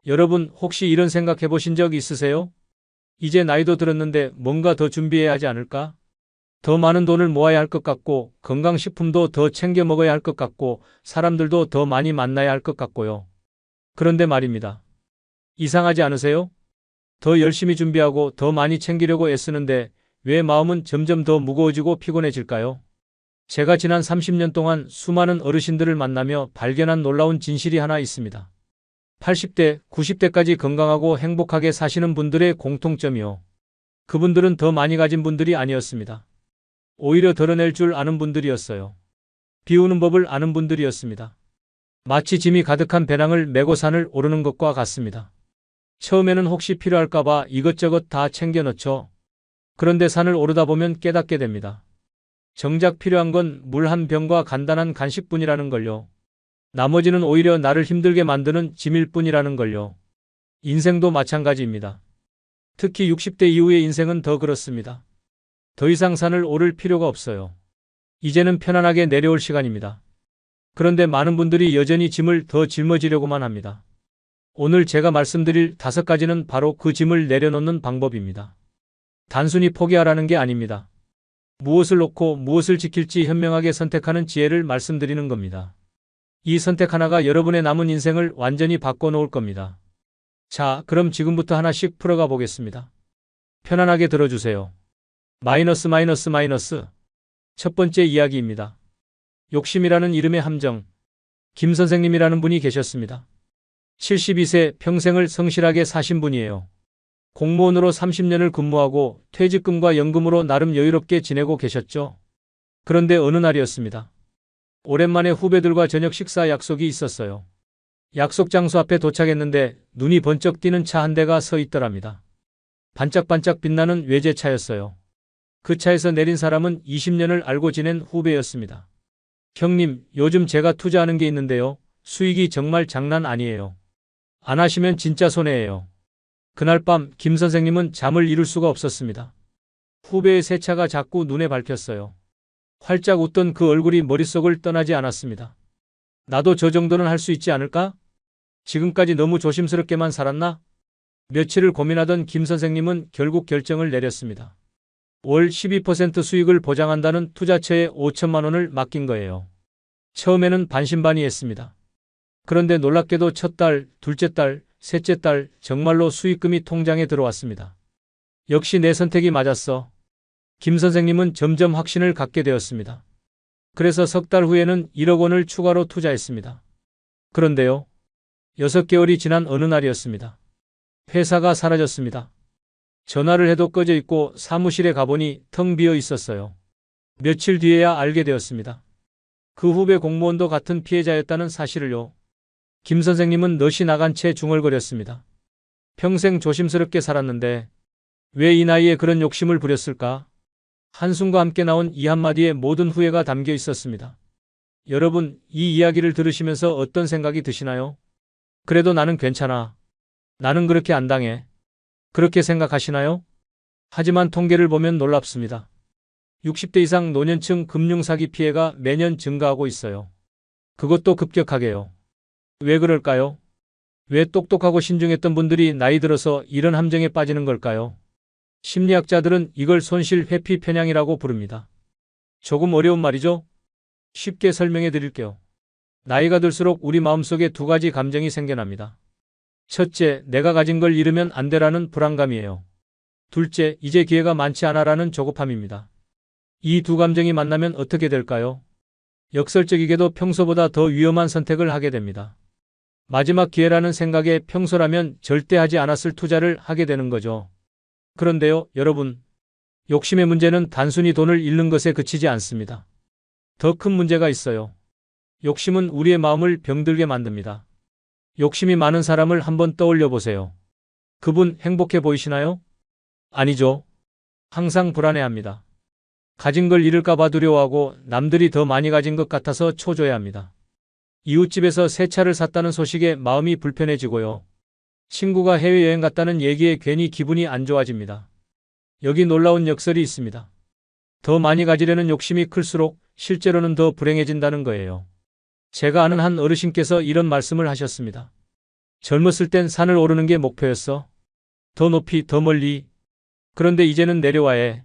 여러분 혹시 이런 생각 해보신 적 있으세요? 이제 나이도 들었는데 뭔가 더 준비해야 하지 않을까? 더 많은 돈을 모아야 할 것 같고, 건강식품도 더 챙겨 먹어야 할 것 같고, 사람들도 더 많이 만나야 할 것 같고요. 그런데 말입니다. 이상하지 않으세요? 더 열심히 준비하고 더 많이 챙기려고 애쓰는데 왜 마음은 점점 더 무거워지고 피곤해질까요? 제가 지난 30년 동안 수많은 어르신들을 만나며 발견한 놀라운 진실이 하나 있습니다. 80대, 90대까지 건강하고 행복하게 사시는 분들의 공통점이요. 그분들은 더 많이 가진 분들이 아니었습니다. 오히려 덜어낼 줄 아는 분들이었어요. 비우는 법을 아는 분들이었습니다. 마치 짐이 가득한 배낭을 메고 산을 오르는 것과 같습니다. 처음에는 혹시 필요할까봐 이것저것 다 챙겨 넣죠. 그런데 산을 오르다 보면 깨닫게 됩니다. 정작 필요한 건 물 한 병과 간단한 간식뿐이라는 걸요. 나머지는 오히려 나를 힘들게 만드는 짐일 뿐이라는 걸요. 인생도 마찬가지입니다. 특히 60대 이후의 인생은 더 그렇습니다. 더 이상 산을 오를 필요가 없어요. 이제는 편안하게 내려올 시간입니다. 그런데 많은 분들이 여전히 짐을 더 짊어지려고만 합니다. 오늘 제가 말씀드릴 5가지는 바로 그 짐을 내려놓는 방법입니다. 단순히 포기하라는 게 아닙니다. 무엇을 놓고 무엇을 지킬지 현명하게 선택하는 지혜를 말씀드리는 겁니다. 이 선택 하나가 여러분의 남은 인생을 완전히 바꿔놓을 겁니다. 자, 그럼 지금부터 하나씩 풀어가 보겠습니다. 편안하게 들어주세요. 마이너스. 첫 번째 이야기입니다. 욕심이라는 이름의 함정. 김 선생님이라는 분이 계셨습니다. 72세 평생을 성실하게 사신 분이에요. 공무원으로 30년을 근무하고 퇴직금과 연금으로 나름 여유롭게 지내고 계셨죠. 그런데 어느 날이었습니다. 오랜만에 후배들과 저녁 식사 약속이 있었어요. 약속 장소 앞에 도착했는데 눈이 번쩍 띄는 차 한 대가 서 있더랍니다. 반짝반짝 빛나는 외제차였어요. 그 차에서 내린 사람은 20년을 알고 지낸 후배였습니다. 형님, 요즘 제가 투자하는 게 있는데요. 수익이 정말 장난 아니에요. 안 하시면 진짜 손해예요. 그날 밤 김 선생님은 잠을 이룰 수가 없었습니다. 후배의 새 차가 자꾸 눈에 밟혔어요. 활짝 웃던 그 얼굴이 머릿속을 떠나지 않았습니다. 나도 저 정도는 할 수 있지 않을까? 지금까지 너무 조심스럽게만 살았나? 며칠을 고민하던 김 선생님은 결국 결정을 내렸습니다. 월 12% 수익을 보장한다는 투자처에 5천만 원을 맡긴 거예요. 처음에는 반신반의했습니다. 그런데 놀랍게도 첫 달, 둘째 달, 셋째 달 정말로 수익금이 통장에 들어왔습니다. 역시 내 선택이 맞았어. 김 선생님은 점점 확신을 갖게 되었습니다. 그래서 석 달 후에는 1억 원을 추가로 투자했습니다. 그런데요. 6개월이 지난 어느 날이었습니다. 회사가 사라졌습니다. 전화를 해도 꺼져 있고 사무실에 가보니 텅 비어 있었어요. 며칠 뒤에야 알게 되었습니다. 그 후배 공무원도 같은 피해자였다는 사실을요. 김 선생님은 넛이 나간 채 중얼거렸습니다. 평생 조심스럽게 살았는데 왜 이 나이에 그런 욕심을 부렸을까? 한숨과 함께 나온 이 한마디에 모든 후회가 담겨 있었습니다. 여러분, 이 이야기를 들으시면서 어떤 생각이 드시나요? 그래도 나는 괜찮아. 나는 그렇게 안 당해. 그렇게 생각하시나요? 하지만 통계를 보면 놀랍습니다. 60대 이상 노년층 금융사기 피해가 매년 증가하고 있어요. 그것도 급격하게요. 왜 그럴까요? 왜 똑똑하고 신중했던 분들이 나이 들어서 이런 함정에 빠지는 걸까요? 심리학자들은 이걸 손실 회피 편향이라고 부릅니다. 조금 어려운 말이죠? 쉽게 설명해 드릴게요. 나이가 들수록 우리 마음속에 2가지 감정이 생겨납니다. 첫째, 내가 가진 걸 잃으면 안 되라는 불안감이에요. 둘째, 이제 기회가 많지 않아라는 조급함입니다. 이 두 감정이 만나면 어떻게 될까요? 역설적이게도 평소보다 더 위험한 선택을 하게 됩니다. 마지막 기회라는 생각에 평소라면 절대 하지 않았을 투자를 하게 되는 거죠. 그런데요, 여러분. 욕심의 문제는 단순히 돈을 잃는 것에 그치지 않습니다. 더 큰 문제가 있어요. 욕심은 우리의 마음을 병들게 만듭니다. 욕심이 많은 사람을 한번 떠올려 보세요. 그분 행복해 보이시나요? 아니죠. 항상 불안해합니다. 가진 걸 잃을까 봐 두려워하고 남들이 더 많이 가진 것 같아서 초조해합니다. 이웃집에서 새 차를 샀다는 소식에 마음이 불편해지고요. 친구가 해외여행 갔다는 얘기에 괜히 기분이 안 좋아집니다. 여기 놀라운 역설이 있습니다. 더 많이 가지려는 욕심이 클수록 실제로는 더 불행해진다는 거예요. 제가 아는 한 어르신께서 이런 말씀을 하셨습니다. 젊었을 땐 산을 오르는 게 목표였어. 더 높이, 더 멀리. 그런데 이제는 내려와야 해.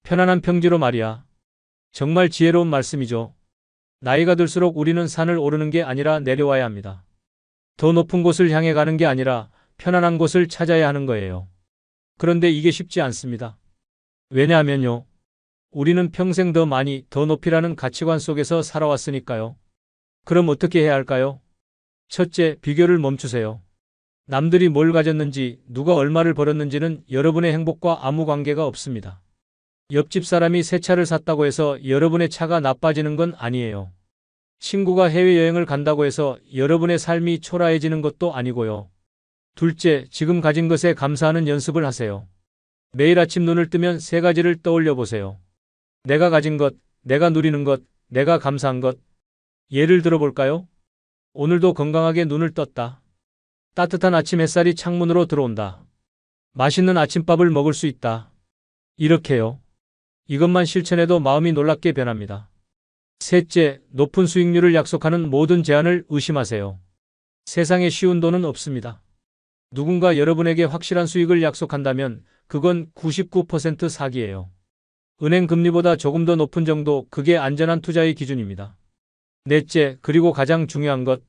편안한 평지로 말이야. 정말 지혜로운 말씀이죠. 나이가 들수록 우리는 산을 오르는 게 아니라 내려와야 합니다. 더 높은 곳을 향해 가는 게 아니라 편안한 곳을 찾아야 하는 거예요. 그런데 이게 쉽지 않습니다. 왜냐하면요. 우리는 평생 더 많이, 더 높이라는 가치관 속에서 살아왔으니까요. 그럼 어떻게 해야 할까요? 첫째, 비교를 멈추세요. 남들이 뭘 가졌는지, 누가 얼마를 벌었는지는 여러분의 행복과 아무 관계가 없습니다. 옆집 사람이 새 차를 샀다고 해서 여러분의 차가 나빠지는 건 아니에요. 친구가 해외여행을 간다고 해서 여러분의 삶이 초라해지는 것도 아니고요. 둘째, 지금 가진 것에 감사하는 연습을 하세요. 매일 아침 눈을 뜨면 세 가지를 떠올려 보세요. 내가 가진 것, 내가 누리는 것, 내가 감사한 것. 예를 들어 볼까요? 오늘도 건강하게 눈을 떴다. 따뜻한 아침 햇살이 창문으로 들어온다. 맛있는 아침밥을 먹을 수 있다. 이렇게요. 이것만 실천해도 마음이 놀랍게 변합니다. 셋째, 높은 수익률을 약속하는 모든 제안을 의심하세요. 세상에 쉬운 돈은 없습니다. 누군가 여러분에게 확실한 수익을 약속한다면 그건 99% 사기예요. 은행 금리보다 조금 더 높은 정도, 그게 안전한 투자의 기준입니다. 넷째, 그리고 가장 중요한 것.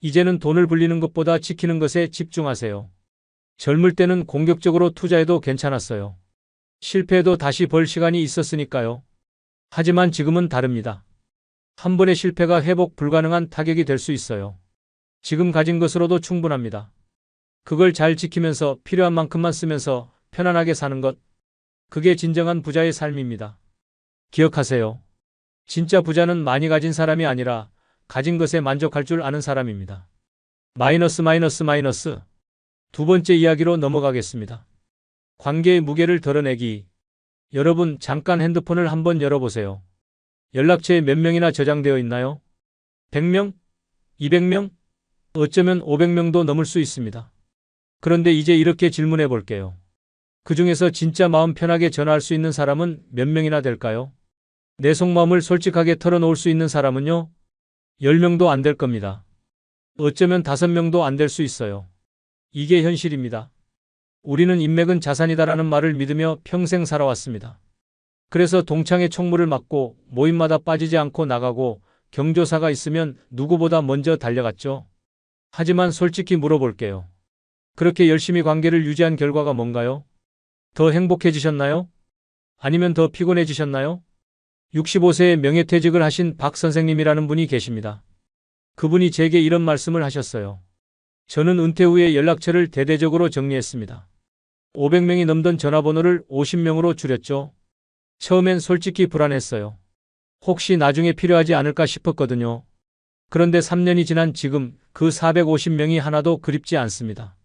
이제는 돈을 불리는 것보다 지키는 것에 집중하세요. 젊을 때는 공격적으로 투자해도 괜찮았어요. 실패해도 다시 벌 시간이 있었으니까요. 하지만 지금은 다릅니다. 한 번의 실패가 회복 불가능한 타격이 될 수 있어요. 지금 가진 것으로도 충분합니다. 그걸 잘 지키면서 필요한 만큼만 쓰면서 편안하게 사는 것. 그게 진정한 부자의 삶입니다. 기억하세요. 진짜 부자는 많이 가진 사람이 아니라 가진 것에 만족할 줄 아는 사람입니다. 마이너스. 두 번째 이야기로 넘어가겠습니다. 관계의 무게를 덜어내기. 여러분, 잠깐 핸드폰을 한번 열어보세요. 연락처에 몇 명이나 저장되어 있나요? 100명? 200명? 어쩌면 500명도 넘을 수 있습니다. 그런데 이제 이렇게 질문해 볼게요. 그 중에서 진짜 마음 편하게 전화할 수 있는 사람은 몇 명이나 될까요? 내 속마음을 솔직하게 털어놓을 수 있는 사람은요? 10명도 안 될 겁니다. 어쩌면 5명도 안 될 수 있어요. 이게 현실입니다. 우리는 인맥은 자산이다라는 말을 믿으며 평생 살아왔습니다. 그래서 동창회 총무를 맡고 모임마다 빠지지 않고 나가고 경조사가 있으면 누구보다 먼저 달려갔죠. 하지만 솔직히 물어볼게요. 그렇게 열심히 관계를 유지한 결과가 뭔가요? 더 행복해지셨나요? 아니면 더 피곤해지셨나요? 65세에 명예퇴직을 하신 박 선생님이라는 분이 계십니다. 그분이 제게 이런 말씀을 하셨어요. 저는 은퇴 후에 연락처를 대대적으로 정리했습니다. 500명이 넘던 전화번호를 50명으로 줄였죠. 처음엔 솔직히 불안했어요. 혹시 나중에 필요하지 않을까 싶었거든요. 그런데 3년이 지난 지금 그 450명이 하나도 그립지 않습니다.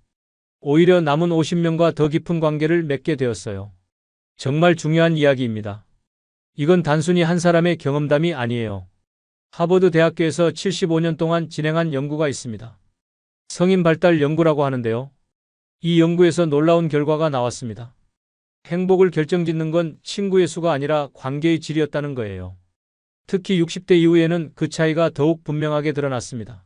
오히려 남은 50명과 더 깊은 관계를 맺게 되었어요. 정말 중요한 이야기입니다. 이건 단순히 한 사람의 경험담이 아니에요. 하버드 대학교에서 75년 동안 진행한 연구가 있습니다. 성인 발달 연구라고 하는데요. 이 연구에서 놀라운 결과가 나왔습니다. 행복을 결정짓는 건 친구의 수가 아니라 관계의 질이었다는 거예요. 특히 60대 이후에는 그 차이가 더욱 분명하게 드러났습니다.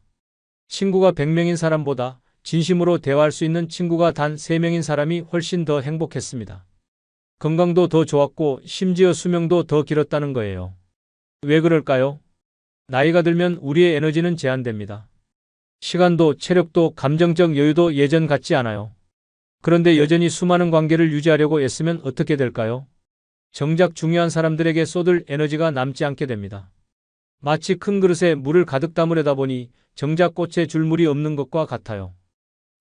친구가 100명인 사람보다 진심으로 대화할 수 있는 친구가 단 3명인 사람이 훨씬 더 행복했습니다. 건강도 더 좋았고 심지어 수명도 더 길었다는 거예요. 왜 그럴까요? 나이가 들면 우리의 에너지는 제한됩니다. 시간도 체력도 감정적 여유도 예전 같지 않아요. 그런데 여전히 수많은 관계를 유지하려고 애쓰면 어떻게 될까요? 정작 중요한 사람들에게 쏟을 에너지가 남지 않게 됩니다. 마치 큰 그릇에 물을 가득 담으려다 보니 정작 꽃에 줄물이 없는 것과 같아요.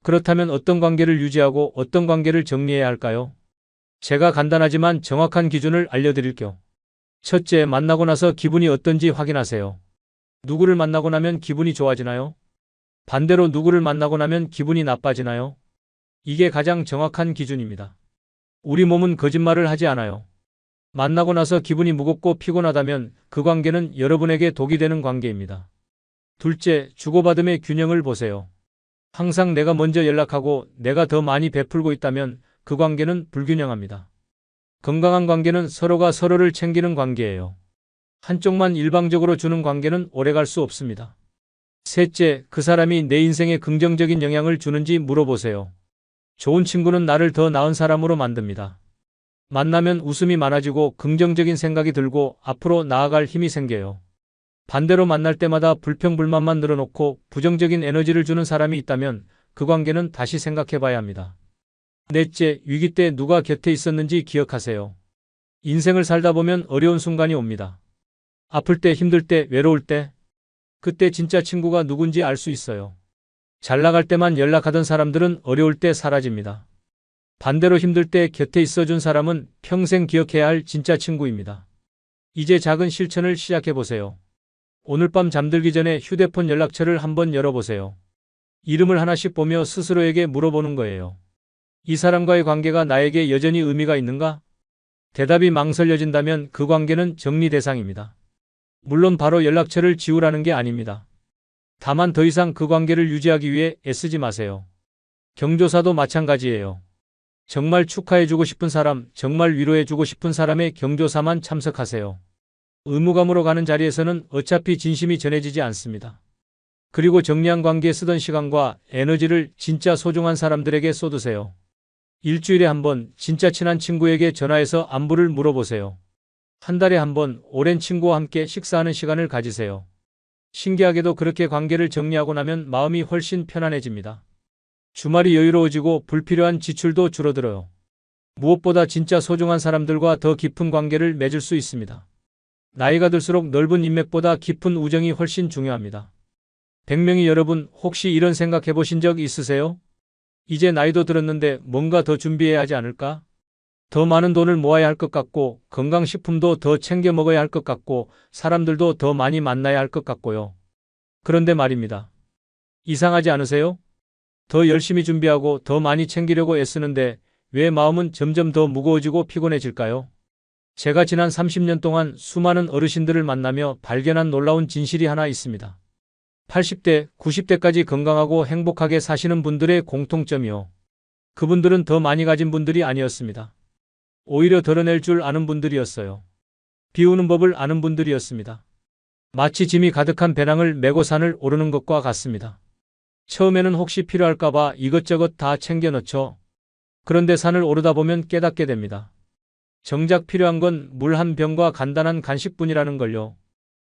그렇다면 어떤 관계를 유지하고 어떤 관계를 정리해야 할까요? 제가 간단하지만 정확한 기준을 알려드릴게요. 첫째, 만나고 나서 기분이 어떤지 확인하세요. 누구를 만나고 나면 기분이 좋아지나요? 반대로 누구를 만나고 나면 기분이 나빠지나요? 이게 가장 정확한 기준입니다. 우리 몸은 거짓말을 하지 않아요. 만나고 나서 기분이 무겁고 피곤하다면 그 관계는 여러분에게 독이 되는 관계입니다. 둘째, 주고받음의 균형을 보세요. 항상 내가 먼저 연락하고 내가 더 많이 베풀고 있다면 그 관계는 불균형합니다. 건강한 관계는 서로가 서로를 챙기는 관계예요. 한쪽만 일방적으로 주는 관계는 오래갈 수 없습니다. 셋째, 그 사람이 내 인생에 긍정적인 영향을 주는지 물어보세요. 좋은 친구는 나를 더 나은 사람으로 만듭니다. 만나면 웃음이 많아지고 긍정적인 생각이 들고 앞으로 나아갈 힘이 생겨요. 반대로 만날 때마다 불평불만만 늘어놓고 부정적인 에너지를 주는 사람이 있다면 그 관계는 다시 생각해 봐야 합니다. 넷째, 위기 때 누가 곁에 있었는지 기억하세요. 인생을 살다 보면 어려운 순간이 옵니다. 아플 때, 힘들 때, 외로울 때, 그때 진짜 친구가 누군지 알 수 있어요. 잘 나갈 때만 연락하던 사람들은 어려울 때 사라집니다. 반대로 힘들 때 곁에 있어준 사람은 평생 기억해야 할 진짜 친구입니다. 이제 작은 실천을 시작해 보세요. 오늘 밤 잠들기 전에 휴대폰 연락처를 한번 열어보세요. 이름을 하나씩 보며 스스로에게 물어보는 거예요. 이 사람과의 관계가 나에게 여전히 의미가 있는가? 대답이 망설여진다면 그 관계는 정리 대상입니다. 물론 바로 연락처를 지우라는 게 아닙니다. 다만 더 이상 그 관계를 유지하기 위해 애쓰지 마세요. 경조사도 마찬가지예요. 정말 축하해주고 싶은 사람, 정말 위로해주고 싶은 사람의 경조사만 참석하세요. 의무감으로 가는 자리에서는 어차피 진심이 전해지지 않습니다. 그리고 정리한 관계에 쓰던 시간과 에너지를 진짜 소중한 사람들에게 쏟으세요. 일주일에 한 번 진짜 친한 친구에게 전화해서 안부를 물어보세요. 한 달에 한 번 오랜 친구와 함께 식사하는 시간을 가지세요. 신기하게도 그렇게 관계를 정리하고 나면 마음이 훨씬 편안해집니다. 주말이 여유로워지고 불필요한 지출도 줄어들어요. 무엇보다 진짜 소중한 사람들과 더 깊은 관계를 맺을 수 있습니다. 나이가 들수록 넓은 인맥보다 깊은 우정이 훨씬 중요합니다. 100명이 여러분 혹시 이런 생각해 보신 적 있으세요? 이제 나이도 들었는데 뭔가 더 준비해야 하지 않을까? 더 많은 돈을 모아야 할 것 같고 건강식품도 더 챙겨 먹어야 할 것 같고 사람들도 더 많이 만나야 할 것 같고요. 그런데 말입니다. 이상하지 않으세요? 더 열심히 준비하고 더 많이 챙기려고 애쓰는데 왜 마음은 점점 더 무거워지고 피곤해질까요? 제가 지난 30년 동안 수많은 어르신들을 만나며 발견한 놀라운 진실이 하나 있습니다. 80대, 90대까지 건강하고 행복하게 사시는 분들의 공통점이요. 그분들은 더 많이 가진 분들이 아니었습니다. 오히려 덜어낼 줄 아는 분들이었어요. 비우는 법을 아는 분들이었습니다. 마치 짐이 가득한 배낭을 메고 산을 오르는 것과 같습니다. 처음에는 혹시 필요할까봐 이것저것 다 챙겨 넣죠. 그런데 산을 오르다 보면 깨닫게 됩니다. 정작 필요한 건 물 한 병과 간단한 간식뿐이라는 걸요.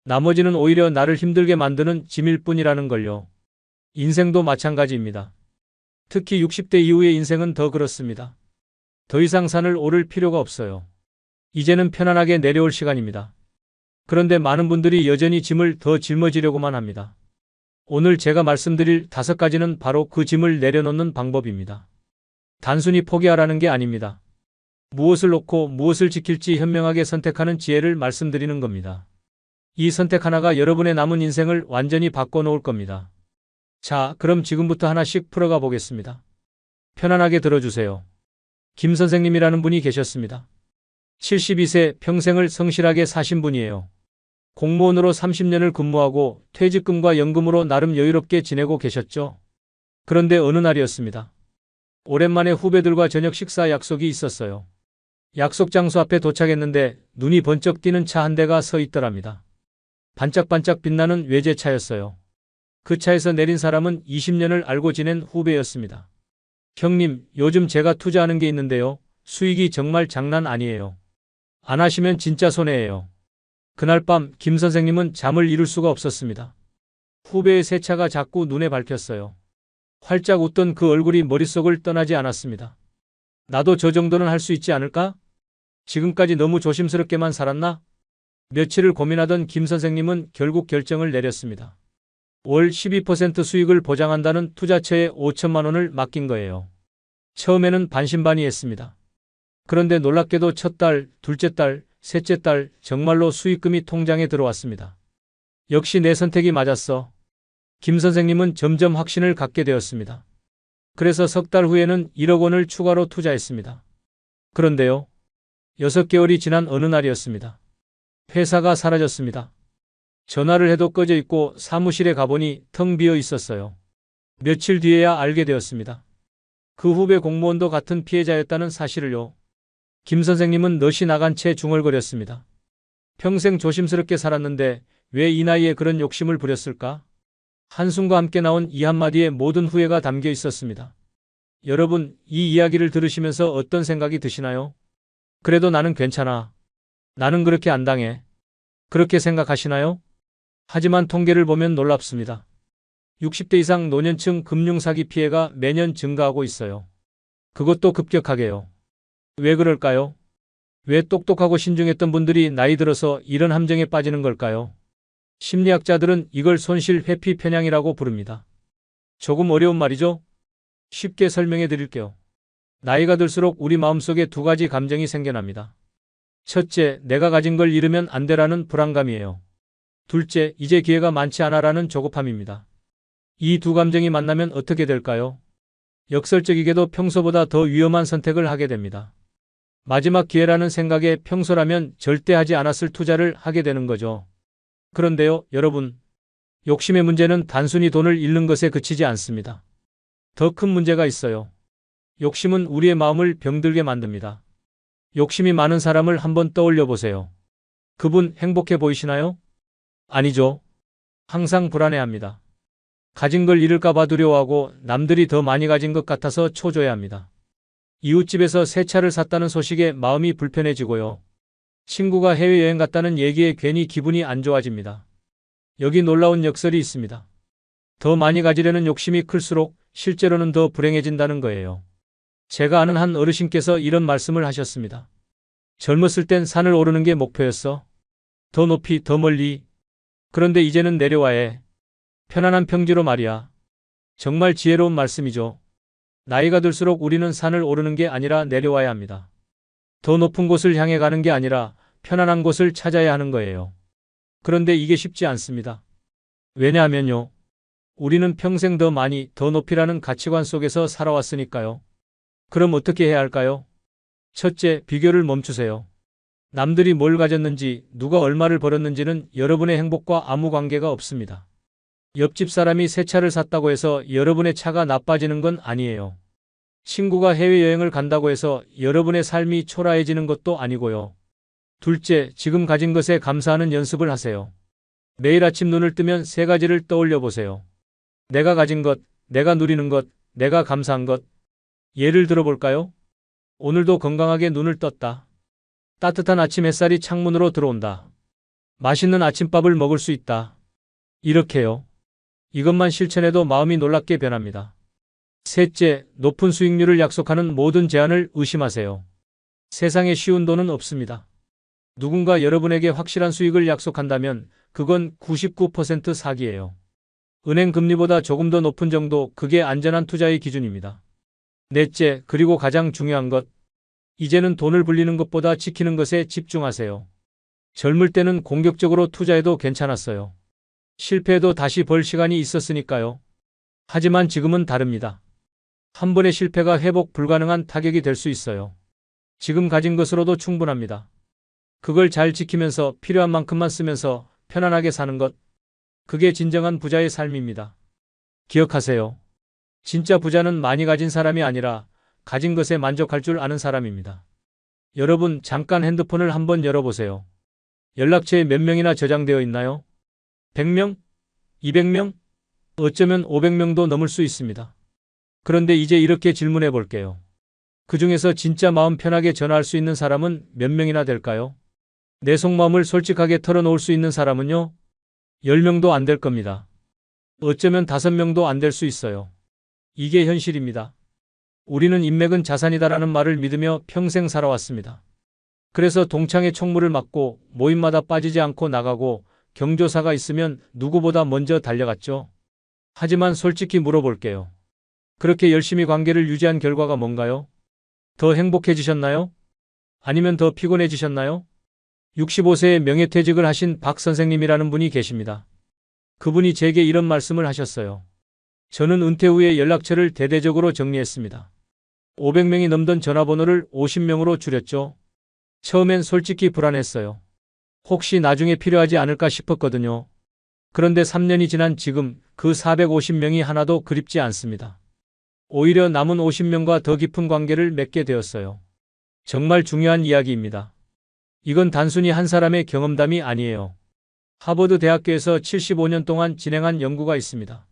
나머지는 오히려 나를 힘들게 만드는 짐일 뿐이라는 걸요. 인생도 마찬가지입니다. 특히 60대 이후의 인생은 더 그렇습니다. 더 이상 산을 오를 필요가 없어요. 이제는 편안하게 내려올 시간입니다. 그런데 많은 분들이 여전히 짐을 더 짊어지려고만 합니다. 오늘 제가 말씀드릴 5가지는 바로 그 짐을 내려놓는 방법입니다. 단순히 포기하라는 게 아닙니다. 무엇을 놓고 무엇을 지킬지 현명하게 선택하는 지혜를 말씀드리는 겁니다. 이 선택 하나가 여러분의 남은 인생을 완전히 바꿔놓을 겁니다. 자, 그럼 지금부터 하나씩 풀어가 보겠습니다. 편안하게 들어주세요. 김 선생님이라는 분이 계셨습니다. 72세 평생을 성실하게 사신 분이에요. 공무원으로 30년을 근무하고 퇴직금과 연금으로 나름 여유롭게 지내고 계셨죠. 그런데 어느 날이었습니다. 오랜만에 후배들과 저녁 식사 약속이 있었어요. 약속 장소 앞에 도착했는데 눈이 번쩍 띄는 차 한 대가 서 있더랍니다. 반짝반짝 빛나는 외제차였어요. 그 차에서 내린 사람은 20년을 알고 지낸 후배였습니다. 형님, 요즘 제가 투자하는 게 있는데요. 수익이 정말 장난 아니에요. 안 하시면 진짜 손해예요. 그날 밤 김 선생님은 잠을 이룰 수가 없었습니다. 후배의 새 차가 자꾸 눈에 밟혔어요. 활짝 웃던 그 얼굴이 머릿속을 떠나지 않았습니다. 나도 저 정도는 할 수 있지 않을까? 지금까지 너무 조심스럽게만 살았나? 며칠을 고민하던 김 선생님은 결국 결정을 내렸습니다. 월 12% 수익을 보장한다는 투자처에 5천만 원을 맡긴 거예요. 처음에는 반신반의했습니다. 그런데 놀랍게도 첫 달, 둘째 달, 셋째 달 정말로 수익금이 통장에 들어왔습니다. 역시 내 선택이 맞았어. 김 선생님은 점점 확신을 갖게 되었습니다. 그래서 석 달 후에는 1억 원을 추가로 투자했습니다. 그런데요. 6개월이 지난 어느 날이었습니다. 회사가 사라졌습니다. 전화를 해도 꺼져 있고 사무실에 가보니 텅 비어 있었어요. 며칠 뒤에야 알게 되었습니다. 그 후배 공무원도 같은 피해자였다는 사실을요. 김 선생님은 넛이 나간 채 중얼거렸습니다. 평생 조심스럽게 살았는데 왜 이 나이에 그런 욕심을 부렸을까? 한숨과 함께 나온 이 한마디에 모든 후회가 담겨 있었습니다. 여러분, 이 이야기를 들으시면서 어떤 생각이 드시나요? 그래도 나는 괜찮아. 나는 그렇게 안 당해. 그렇게 생각하시나요? 하지만 통계를 보면 놀랍습니다. 60대 이상 노년층 금융사기 피해가 매년 증가하고 있어요. 그것도 급격하게요. 왜 그럴까요? 왜 똑똑하고 신중했던 분들이 나이 들어서 이런 함정에 빠지는 걸까요? 심리학자들은 이걸 손실 회피 편향이라고 부릅니다. 조금 어려운 말이죠? 쉽게 설명해 드릴게요. 나이가 들수록 우리 마음속에 두 가지 감정이 생겨납니다. 첫째, 내가 가진 걸 잃으면 안 되라는 불안감이에요. 둘째, 이제 기회가 많지 않아라는 조급함입니다. 이 두 감정이 만나면 어떻게 될까요? 역설적이게도 평소보다 더 위험한 선택을 하게 됩니다. 마지막 기회라는 생각에 평소라면 절대 하지 않았을 투자를 하게 되는 거죠. 그런데요, 여러분. 욕심의 문제는 단순히 돈을 잃는 것에 그치지 않습니다. 더 큰 문제가 있어요. 욕심은 우리의 마음을 병들게 만듭니다. 욕심이 많은 사람을 한번 떠올려 보세요. 그분 행복해 보이시나요? 아니죠. 항상 불안해합니다. 가진 걸 잃을까봐 두려워하고 남들이 더 많이 가진 것 같아서 초조해합니다. 이웃집에서 새 차를 샀다는 소식에 마음이 불편해지고요. 친구가 해외여행 갔다는 얘기에 괜히 기분이 안 좋아집니다. 여기 놀라운 역설이 있습니다. 더 많이 가지려는 욕심이 클수록 실제로는 더 불행해진다는 거예요. 제가 아는 한 어르신께서 이런 말씀을 하셨습니다. 젊었을 땐 산을 오르는 게 목표였어. 더 높이, 더 멀리. 그런데 이제는 내려와야 편안한 평지로 말이야. 정말 지혜로운 말씀이죠. 나이가 들수록 우리는 산을 오르는 게 아니라 내려와야 합니다. 더 높은 곳을 향해 가는 게 아니라 편안한 곳을 찾아야 하는 거예요. 그런데 이게 쉽지 않습니다. 왜냐하면요. 우리는 평생 더 많이, 더 높이라는 가치관 속에서 살아왔으니까요. 그럼 어떻게 해야 할까요? 첫째, 비교를 멈추세요. 남들이 뭘 가졌는지, 누가 얼마를 벌었는지는 여러분의 행복과 아무 관계가 없습니다. 옆집 사람이 새 차를 샀다고 해서 여러분의 차가 나빠지는 건 아니에요. 친구가 해외여행을 간다고 해서 여러분의 삶이 초라해지는 것도 아니고요. 둘째, 지금 가진 것에 감사하는 연습을 하세요. 매일 아침 눈을 뜨면 세 가지를 떠올려 보세요. 내가 가진 것, 내가 누리는 것, 내가 감사한 것. 예를 들어 볼까요? 오늘도 건강하게 눈을 떴다. 따뜻한 아침 햇살이 창문으로 들어온다. 맛있는 아침밥을 먹을 수 있다. 이렇게요. 이것만 실천해도 마음이 놀랍게 변합니다. 셋째, 높은 수익률을 약속하는 모든 제안을 의심하세요. 세상에 쉬운 돈은 없습니다. 누군가 여러분에게 확실한 수익을 약속한다면 그건 99% 사기예요. 은행 금리보다 조금 더 높은 정도, 그게 안전한 투자의 기준입니다. 넷째, 그리고 가장 중요한 것. 이제는 돈을 불리는 것보다 지키는 것에 집중하세요. 젊을 때는 공격적으로 투자해도 괜찮았어요. 실패해도 다시 벌 시간이 있었으니까요. 하지만 지금은 다릅니다. 한 번의 실패가 회복 불가능한 타격이 될 수 있어요. 지금 가진 것으로도 충분합니다. 그걸 잘 지키면서 필요한 만큼만 쓰면서 편안하게 사는 것. 그게 진정한 부자의 삶입니다. 기억하세요. 진짜 부자는 많이 가진 사람이 아니라 가진 것에 만족할 줄 아는 사람입니다. 여러분, 잠깐 핸드폰을 한번 열어보세요. 연락처에 몇 명이나 저장되어 있나요? 100명? 200명? 어쩌면 500명도 넘을 수 있습니다. 그런데 이제 이렇게 질문해 볼게요. 그 중에서 진짜 마음 편하게 전화할 수 있는 사람은 몇 명이나 될까요? 내 속마음을 솔직하게 털어놓을 수 있는 사람은요? 10명도 안 될 겁니다. 어쩌면 5명도 안 될 수 있어요. 이게 현실입니다. 우리는 인맥은 자산이다라는 말을 믿으며 평생 살아왔습니다. 그래서 동창회 총무를 맡고 모임마다 빠지지 않고 나가고 경조사가 있으면 누구보다 먼저 달려갔죠. 하지만 솔직히 물어볼게요. 그렇게 열심히 관계를 유지한 결과가 뭔가요? 더 행복해지셨나요? 아니면 더 피곤해지셨나요? 65세에 명예퇴직을 하신 박 선생님이라는 분이 계십니다. 그분이 제게 이런 말씀을 하셨어요. 저는 은퇴 후에 연락처를 대대적으로 정리했습니다. 500명이 넘던 전화번호를 50명으로 줄였죠. 처음엔 솔직히 불안했어요. 혹시 나중에 필요하지 않을까 싶었거든요. 그런데 3년이 지난 지금 그 450명이 하나도 그립지 않습니다. 오히려 남은 50명과 더 깊은 관계를 맺게 되었어요. 정말 중요한 이야기입니다. 이건 단순히 한 사람의 경험담이 아니에요. 하버드 대학교에서 75년 동안 진행한 연구가 있습니다.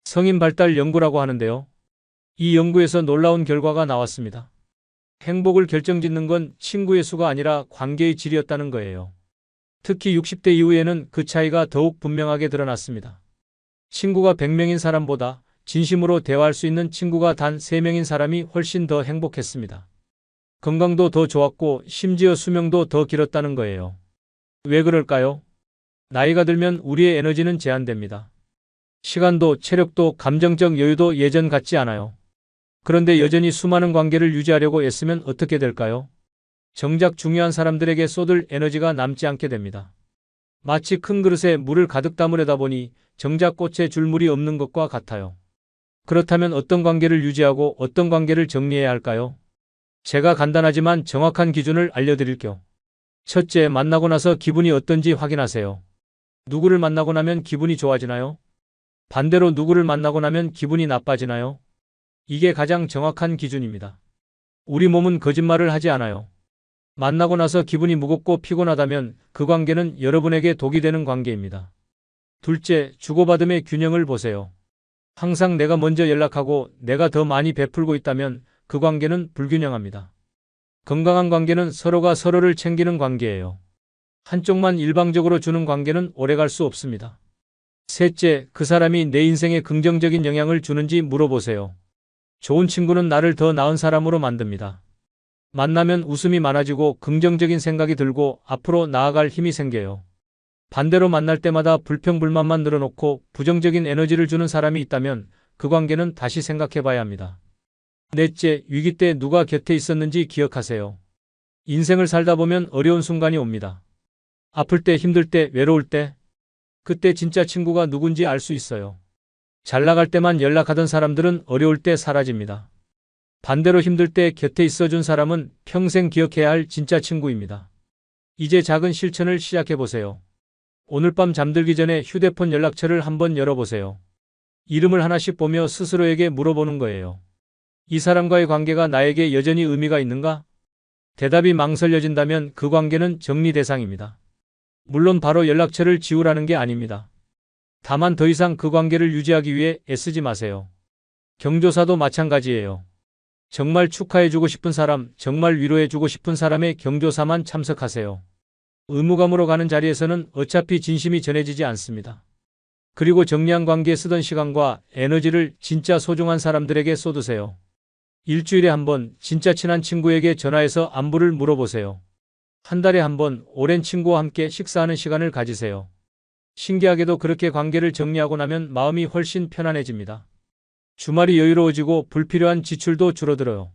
성인 발달 연구라고 하는데요. 이 연구에서 놀라운 결과가 나왔습니다. 행복을 결정짓는 건 친구의 수가 아니라 관계의 질이었다는 거예요. 특히 60대 이후에는 그 차이가 더욱 분명하게 드러났습니다. 친구가 100명인 사람보다 진심으로 대화할 수 있는 친구가 단 3명인 사람이 훨씬 더 행복했습니다. 건강도 더 좋았고 심지어 수명도 더 길었다는 거예요. 왜 그럴까요? 나이가 들면 우리의 에너지는 제한됩니다. 시간도 체력도 감정적 여유도 예전 같지 않아요. 그런데 여전히 수많은 관계를 유지하려고 애쓰면 어떻게 될까요? 정작 중요한 사람들에게 쏟을 에너지가 남지 않게 됩니다. 마치 큰 그릇에 물을 가득 담으려다 보니 정작 꽃에 줄물이 없는 것과 같아요. 그렇다면 어떤 관계를 유지하고 어떤 관계를 정리해야 할까요? 제가 간단하지만 정확한 기준을 알려드릴게요. 첫째, 만나고 나서 기분이 어떤지 확인하세요. 누구를 만나고 나면 기분이 좋아지나요? 반대로 누구를 만나고 나면 기분이 나빠지나요? 이게 가장 정확한 기준입니다. 우리 몸은 거짓말을 하지 않아요. 만나고 나서 기분이 무겁고 피곤하다면 그 관계는 여러분에게 독이 되는 관계입니다. 둘째, 주고받음의 균형을 보세요. 항상 내가 먼저 연락하고 내가 더 많이 베풀고 있다면 그 관계는 불균형합니다. 건강한 관계는 서로가 서로를 챙기는 관계예요. 한쪽만 일방적으로 주는 관계는 오래갈 수 없습니다. 셋째, 그 사람이 내 인생에 긍정적인 영향을 주는지 물어보세요. 좋은 친구는 나를 더 나은 사람으로 만듭니다. 만나면 웃음이 많아지고 긍정적인 생각이 들고 앞으로 나아갈 힘이 생겨요. 반대로 만날 때마다 불평불만만 늘어놓고 부정적인 에너지를 주는 사람이 있다면 그 관계는 다시 생각해 봐야 합니다. 넷째, 위기 때 누가 곁에 있었는지 기억하세요. 인생을 살다 보면 어려운 순간이 옵니다. 아플 때, 힘들 때, 외로울 때, 그때 진짜 친구가 누군지 알 수 있어요. 잘 나갈 때만 연락하던 사람들은 어려울 때 사라집니다. 반대로 힘들 때 곁에 있어준 사람은 평생 기억해야 할 진짜 친구입니다. 이제 작은 실천을 시작해 보세요. 오늘 밤 잠들기 전에 휴대폰 연락처를 한번 열어보세요. 이름을 하나씩 보며 스스로에게 물어보는 거예요. 이 사람과의 관계가 나에게 여전히 의미가 있는가? 대답이 망설여진다면 그 관계는 정리 대상입니다. 물론 바로 연락처를 지우라는 게 아닙니다. 다만 더 이상 그 관계를 유지하기 위해 애쓰지 마세요. 경조사도 마찬가지예요. 정말 축하해주고 싶은 사람, 정말 위로해주고 싶은 사람의 경조사만 참석하세요. 의무감으로 가는 자리에서는 어차피 진심이 전해지지 않습니다. 그리고 정리한 관계에 쓰던 시간과 에너지를 진짜 소중한 사람들에게 쏟으세요. 일주일에 한 번 진짜 친한 친구에게 전화해서 안부를 물어보세요. 한 달에 한 번 오랜 친구와 함께 식사하는 시간을 가지세요. 신기하게도 그렇게 관계를 정리하고 나면 마음이 훨씬 편안해집니다. 주말이 여유로워지고 불필요한 지출도 줄어들어요.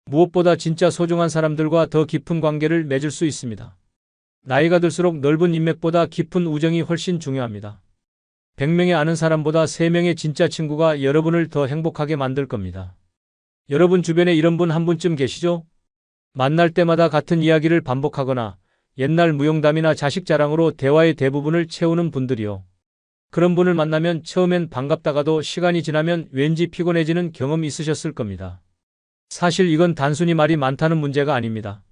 무엇보다 진짜 소중한 사람들과 더 깊은 관계를 맺을 수 있습니다. 나이가 들수록 넓은 인맥보다 깊은 우정이 훨씬 중요합니다. 100명의 아는 사람보다 3명의 진짜 친구가 여러분을 더 행복하게 만들 겁니다. 여러분 주변에 이런 분 한 분쯤 계시죠? 만날 때마다 같은 이야기를 반복하거나 옛날 무용담이나 자식 자랑으로 대화의 대부분을 채우는 분들이요. 그런 분을 만나면 처음엔 반갑다가도 시간이 지나면 왠지 피곤해지는 경험 있으셨을 겁니다. 사실 이건 단순히 말이 많다는 문제가 아닙니다.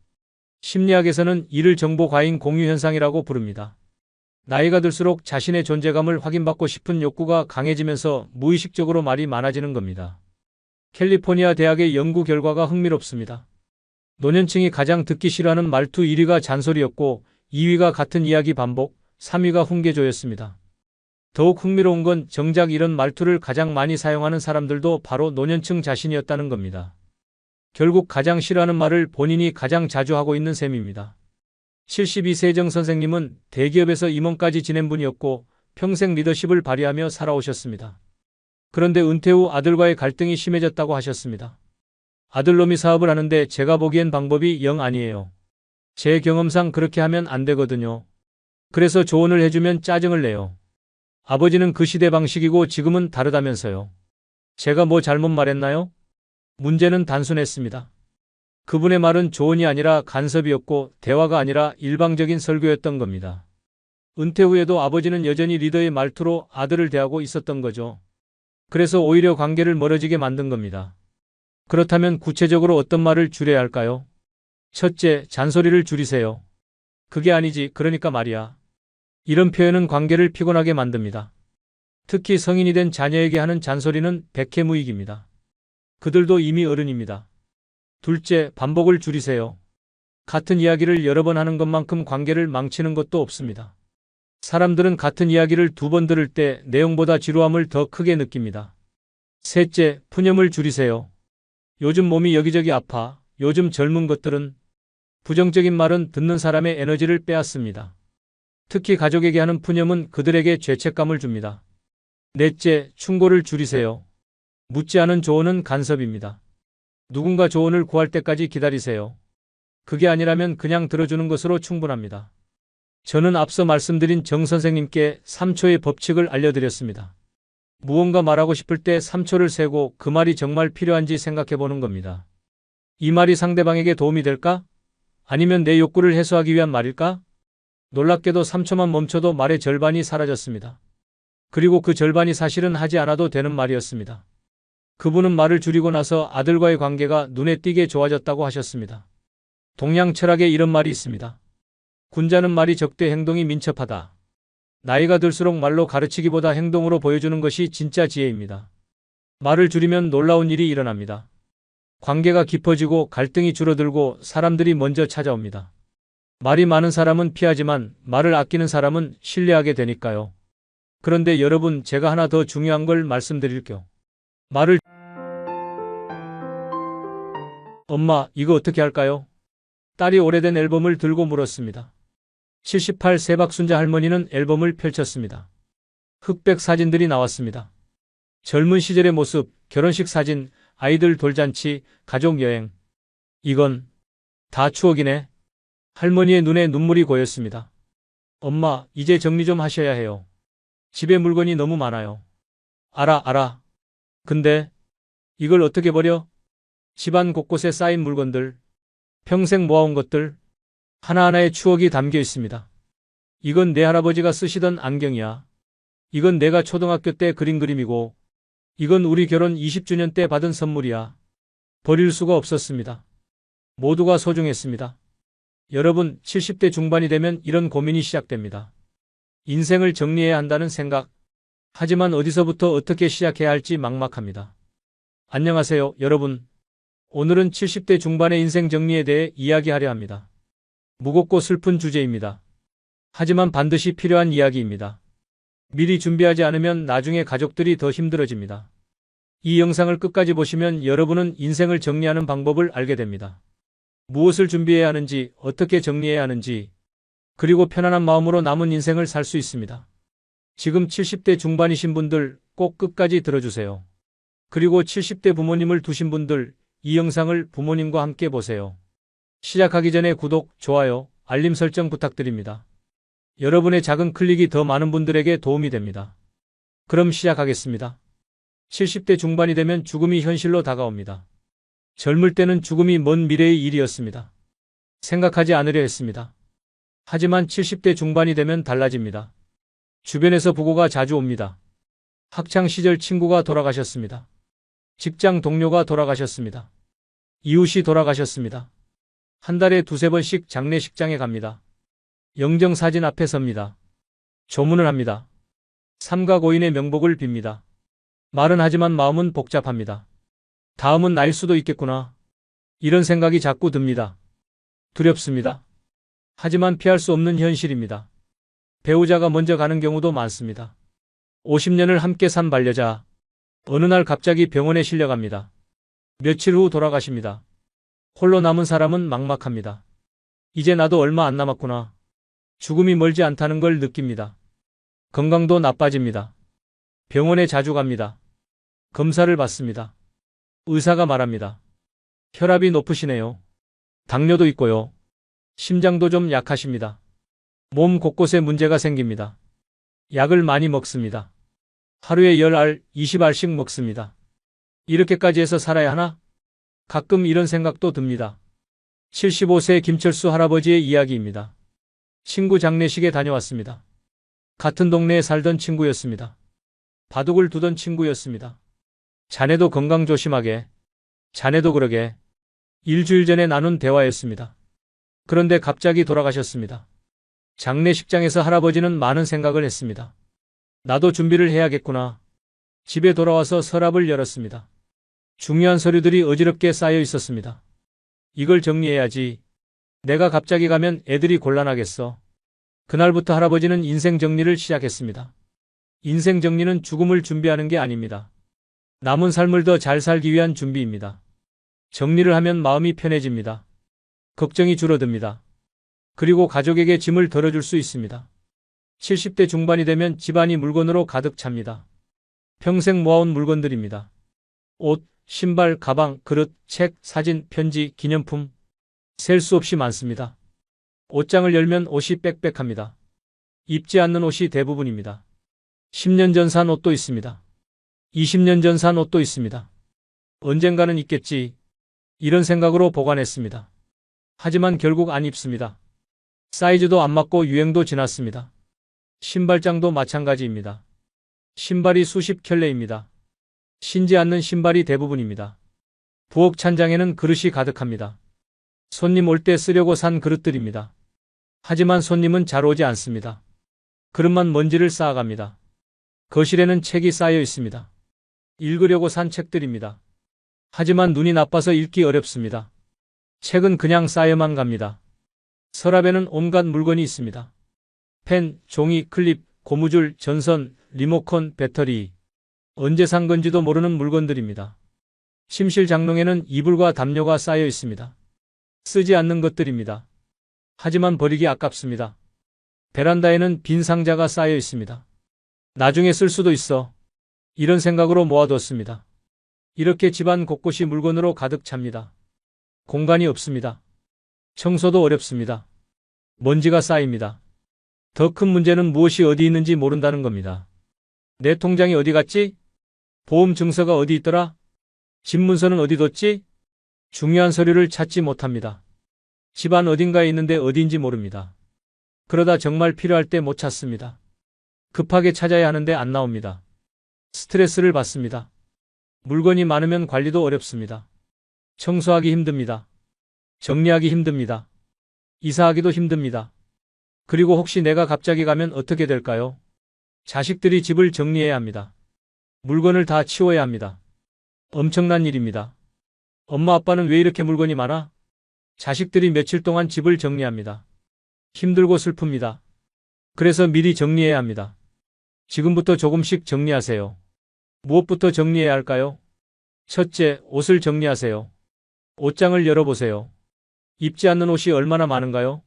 심리학에서는 이를 정보 과잉 공유 현상이라고 부릅니다. 나이가 들수록 자신의 존재감을 확인받고 싶은 욕구가 강해지면서 무의식적으로 말이 많아지는 겁니다. 캘리포니아 대학의 연구 결과가 흥미롭습니다. 노년층이 가장 듣기 싫어하는 말투 1위가 잔소리였고 2위가 같은 이야기 반복, 3위가 훈계조였습니다. 더욱 흥미로운 건 정작 이런 말투를 가장 많이 사용하는 사람들도 바로 노년층 자신이었다는 겁니다. 결국 가장 싫어하는 말을 본인이 가장 자주 하고 있는 셈입니다. 72세 정 선생님은 대기업에서 임원까지 지낸 분이었고 평생 리더십을 발휘하며 살아오셨습니다. 그런데 은퇴 후 아들과의 갈등이 심해졌다고 하셨습니다. 아들놈이 사업을 하는데 제가 보기엔 방법이 영 아니에요. 제 경험상 그렇게 하면 안 되거든요. 그래서 조언을 해주면 짜증을 내요. 아버지는 그 시대 방식이고 지금은 다르다면서요. 제가 뭐 잘못 말했나요? 문제는 단순했습니다. 그분의 말은 조언이 아니라 간섭이었고 대화가 아니라 일방적인 설교였던 겁니다. 은퇴 후에도 아버지는 여전히 리더의 말투로 아들을 대하고 있었던 거죠. 그래서 오히려 관계를 멀어지게 만든 겁니다. 그렇다면 구체적으로 어떤 말을 줄여야 할까요? 첫째, 잔소리를 줄이세요. 그게 아니지, 그러니까 말이야. 이런 표현은 관계를 피곤하게 만듭니다. 특히 성인이 된 자녀에게 하는 잔소리는 백해무익입니다. 그들도 이미 어른입니다. 둘째, 반복을 줄이세요. 같은 이야기를 여러 번 하는 것만큼 관계를 망치는 것도 없습니다. 사람들은 같은 이야기를 2번 들을 때 내용보다 지루함을 더 크게 느낍니다. 셋째, 푸념을 줄이세요. 요즘 몸이 여기저기 아파. 요즘 젊은 것들은 부정적인 말은 듣는 사람의 에너지를 빼앗습니다. 특히 가족에게 하는 푸념은 그들에게 죄책감을 줍니다. 넷째, 충고를 줄이세요. 묻지 않은 조언은 간섭입니다. 누군가 조언을 구할 때까지 기다리세요. 그게 아니라면 그냥 들어주는 것으로 충분합니다. 저는 앞서 말씀드린 정 선생님께 3초의 법칙을 알려드렸습니다. 무언가 말하고 싶을 때 3초를 세고 그 말이 정말 필요한지 생각해 보는 겁니다. 이 말이 상대방에게 도움이 될까? 아니면 내 욕구를 해소하기 위한 말일까? 놀랍게도 3초만 멈춰도 말의 절반이 사라졌습니다. 그리고 그 절반이 사실은 하지 않아도 되는 말이었습니다. 그분은 말을 줄이고 나서 아들과의 관계가 눈에 띄게 좋아졌다고 하셨습니다. 동양 철학에 이런 말이 있습니다. 군자는 말이 적되 행동이 민첩하다. 나이가 들수록 말로 가르치기보다 행동으로 보여주는 것이 진짜 지혜입니다. 말을 줄이면 놀라운 일이 일어납니다. 관계가 깊어지고 갈등이 줄어들고 사람들이 먼저 찾아옵니다. 말이 많은 사람은 피하지만 말을 아끼는 사람은 신뢰하게 되니까요. 그런데 여러분, 제가 하나 더 중요한 걸 말씀드릴게요. 말을 엄마, 이거 어떻게 할까요? 딸이 오래된 앨범을 들고 물었습니다. 78세 박순자 할머니는 앨범을 펼쳤습니다. 흑백 사진들이 나왔습니다. 젊은 시절의 모습, 결혼식 사진, 아이들 돌잔치, 가족 여행. 이건 다 추억이네. 할머니의 눈에 눈물이 고였습니다. 엄마, 이제 정리 좀 하셔야 해요. 집에 물건이 너무 많아요. 알아. 근데 이걸 어떻게 버려? 집안 곳곳에 쌓인 물건들, 평생 모아온 것들, 하나하나의 추억이 담겨 있습니다. 이건 내 할아버지가 쓰시던 안경이야. 이건 내가 초등학교 때 그린 그림이고, 이건 우리 결혼 20주년 때 받은 선물이야. 버릴 수가 없었습니다. 모두가 소중했습니다. 여러분, 70대 중반이 되면 이런 고민이 시작됩니다. 인생을 정리해야 한다는 생각. 하지만 어디서부터 어떻게 시작해야 할지 막막합니다. 안녕하세요, 여러분. 오늘은 70대 중반의 인생 정리에 대해 이야기하려 합니다. 무겁고 슬픈 주제입니다. 하지만 반드시 필요한 이야기입니다. 미리 준비하지 않으면 나중에 가족들이 더 힘들어집니다. 이 영상을 끝까지 보시면 여러분은 인생을 정리하는 방법을 알게 됩니다. 무엇을 준비해야 하는지, 어떻게 정리해야 하는지, 그리고 편안한 마음으로 남은 인생을 살 수 있습니다. 지금 70대 중반이신 분들 꼭 끝까지 들어주세요. 그리고 70대 부모님을 두신 분들, 이 영상을 부모님과 함께 보세요. 시작하기 전에 구독, 좋아요, 알림 설정 부탁드립니다. 여러분의 작은 클릭이 더 많은 분들에게 도움이 됩니다. 그럼 시작하겠습니다. 70대 중반이 되면 죽음이 현실로 다가옵니다. 젊을 때는 죽음이 먼 미래의 일이었습니다. 생각하지 않으려 했습니다. 하지만 70대 중반이 되면 달라집니다. 주변에서 부고가 자주 옵니다. 학창시절 친구가 돌아가셨습니다. 직장 동료가 돌아가셨습니다. 이웃이 돌아가셨습니다. 한 달에 2~3번씩 장례식장에 갑니다. 영정사진 앞에 섭니다. 조문을 합니다. 삼가 고인의 명복을 빕니다. 말은 하지만 마음은 복잡합니다. 다음은 나일 수도 있겠구나. 이런 생각이 자꾸 듭니다. 두렵습니다. 하지만 피할 수 없는 현실입니다. 배우자가 먼저 가는 경우도 많습니다. 50년을 함께 산 반려자. 어느 날 갑자기 병원에 실려갑니다. 며칠 후 돌아가십니다. 홀로 남은 사람은 막막합니다. 이제 나도 얼마 안 남았구나. 죽음이 멀지 않다는 걸 느낍니다. 건강도 나빠집니다. 병원에 자주 갑니다. 검사를 받습니다. 의사가 말합니다. 혈압이 높으시네요. 당뇨도 있고요. 심장도 좀 약하십니다. 몸 곳곳에 문제가 생깁니다. 약을 많이 먹습니다. 하루에 10알, 20알씩 먹습니다. 이렇게까지 해서 살아야 하나? 가끔 이런 생각도 듭니다. 75세 김철수 할아버지의 이야기입니다. 친구 장례식에 다녀왔습니다. 같은 동네에 살던 친구였습니다. 바둑을 두던 친구였습니다. 자네도 건강 조심하게. 자네도 그러게. 일주일 전에 나눈 대화였습니다. 그런데 갑자기 돌아가셨습니다. 장례식장에서 할아버지는 많은 생각을 했습니다. 나도 준비를 해야겠구나. 집에 돌아와서 서랍을 열었습니다. 중요한 서류들이 어지럽게 쌓여 있었습니다. 이걸 정리해야지. 내가 갑자기 가면 애들이 곤란하겠어. 그날부터 할아버지는 인생 정리를 시작했습니다. 인생 정리는 죽음을 준비하는 게 아닙니다. 남은 삶을 더 잘 살기 위한 준비입니다. 정리를 하면 마음이 편해집니다. 걱정이 줄어듭니다. 그리고 가족에게 짐을 덜어줄 수 있습니다. 70대 중반이 되면 집안이 물건으로 가득 찹니다. 평생 모아온 물건들입니다. 옷, 신발, 가방, 그릇, 책, 사진, 편지, 기념품. 셀 수 없이 많습니다. 옷장을 열면 옷이 빽빽합니다. 입지 않는 옷이 대부분입니다. 10년 전 산 옷도 있습니다. 20년 전 산 옷도 있습니다. 언젠가는 있겠지. 이런 생각으로 보관했습니다. 하지만 결국 안 입습니다. 사이즈도 안 맞고 유행도 지났습니다. 신발장도 마찬가지입니다. 신발이 수십 켤레입니다. 신지 않는 신발이 대부분입니다. 부엌 찬장에는 그릇이 가득합니다. 손님 올 때 쓰려고 산 그릇들입니다. 하지만 손님은 잘 오지 않습니다. 그릇만 먼지를 쌓아갑니다. 거실에는 책이 쌓여 있습니다. 읽으려고 산 책들입니다. 하지만 눈이 나빠서 읽기 어렵습니다. 책은 그냥 쌓여만 갑니다. 서랍에는 온갖 물건이 있습니다. 펜, 종이, 클립, 고무줄, 전선, 리모컨, 배터리. 언제 산 건지도 모르는 물건들입니다. 침실 장롱에는 이불과 담요가 쌓여 있습니다. 쓰지 않는 것들입니다. 하지만 버리기 아깝습니다. 베란다에는 빈 상자가 쌓여 있습니다. 나중에 쓸 수도 있어. 이런 생각으로 모아뒀습니다. 이렇게 집안 곳곳이 물건으로 가득 찹니다. 공간이 없습니다. 청소도 어렵습니다. 먼지가 쌓입니다. 더 큰 문제는 무엇이 어디 있는지 모른다는 겁니다. 내 통장이 어디 갔지? 보험 증서가 어디 있더라? 집 문서는 어디 뒀지? 중요한 서류를 찾지 못합니다. 집안 어딘가에 있는데 어디인지 모릅니다. 그러다 정말 필요할 때 못 찾습니다. 급하게 찾아야 하는데 안 나옵니다. 스트레스를 받습니다. 물건이 많으면 관리도 어렵습니다. 청소하기 힘듭니다. 정리하기 힘듭니다. 이사하기도 힘듭니다. 그리고 혹시 내가 갑자기 가면 어떻게 될까요? 자식들이 집을 정리해야 합니다. 물건을 다 치워야 합니다. 엄청난 일입니다. 엄마 아빠는 왜 이렇게 물건이 많아? 자식들이 며칠 동안 집을 정리합니다. 힘들고 슬픕니다. 그래서 미리 정리해야 합니다. 지금부터 조금씩 정리하세요. 무엇부터 정리해야 할까요? 첫째, 옷을 정리하세요. 옷장을 열어보세요. 입지 않는 옷이 얼마나 많은가요?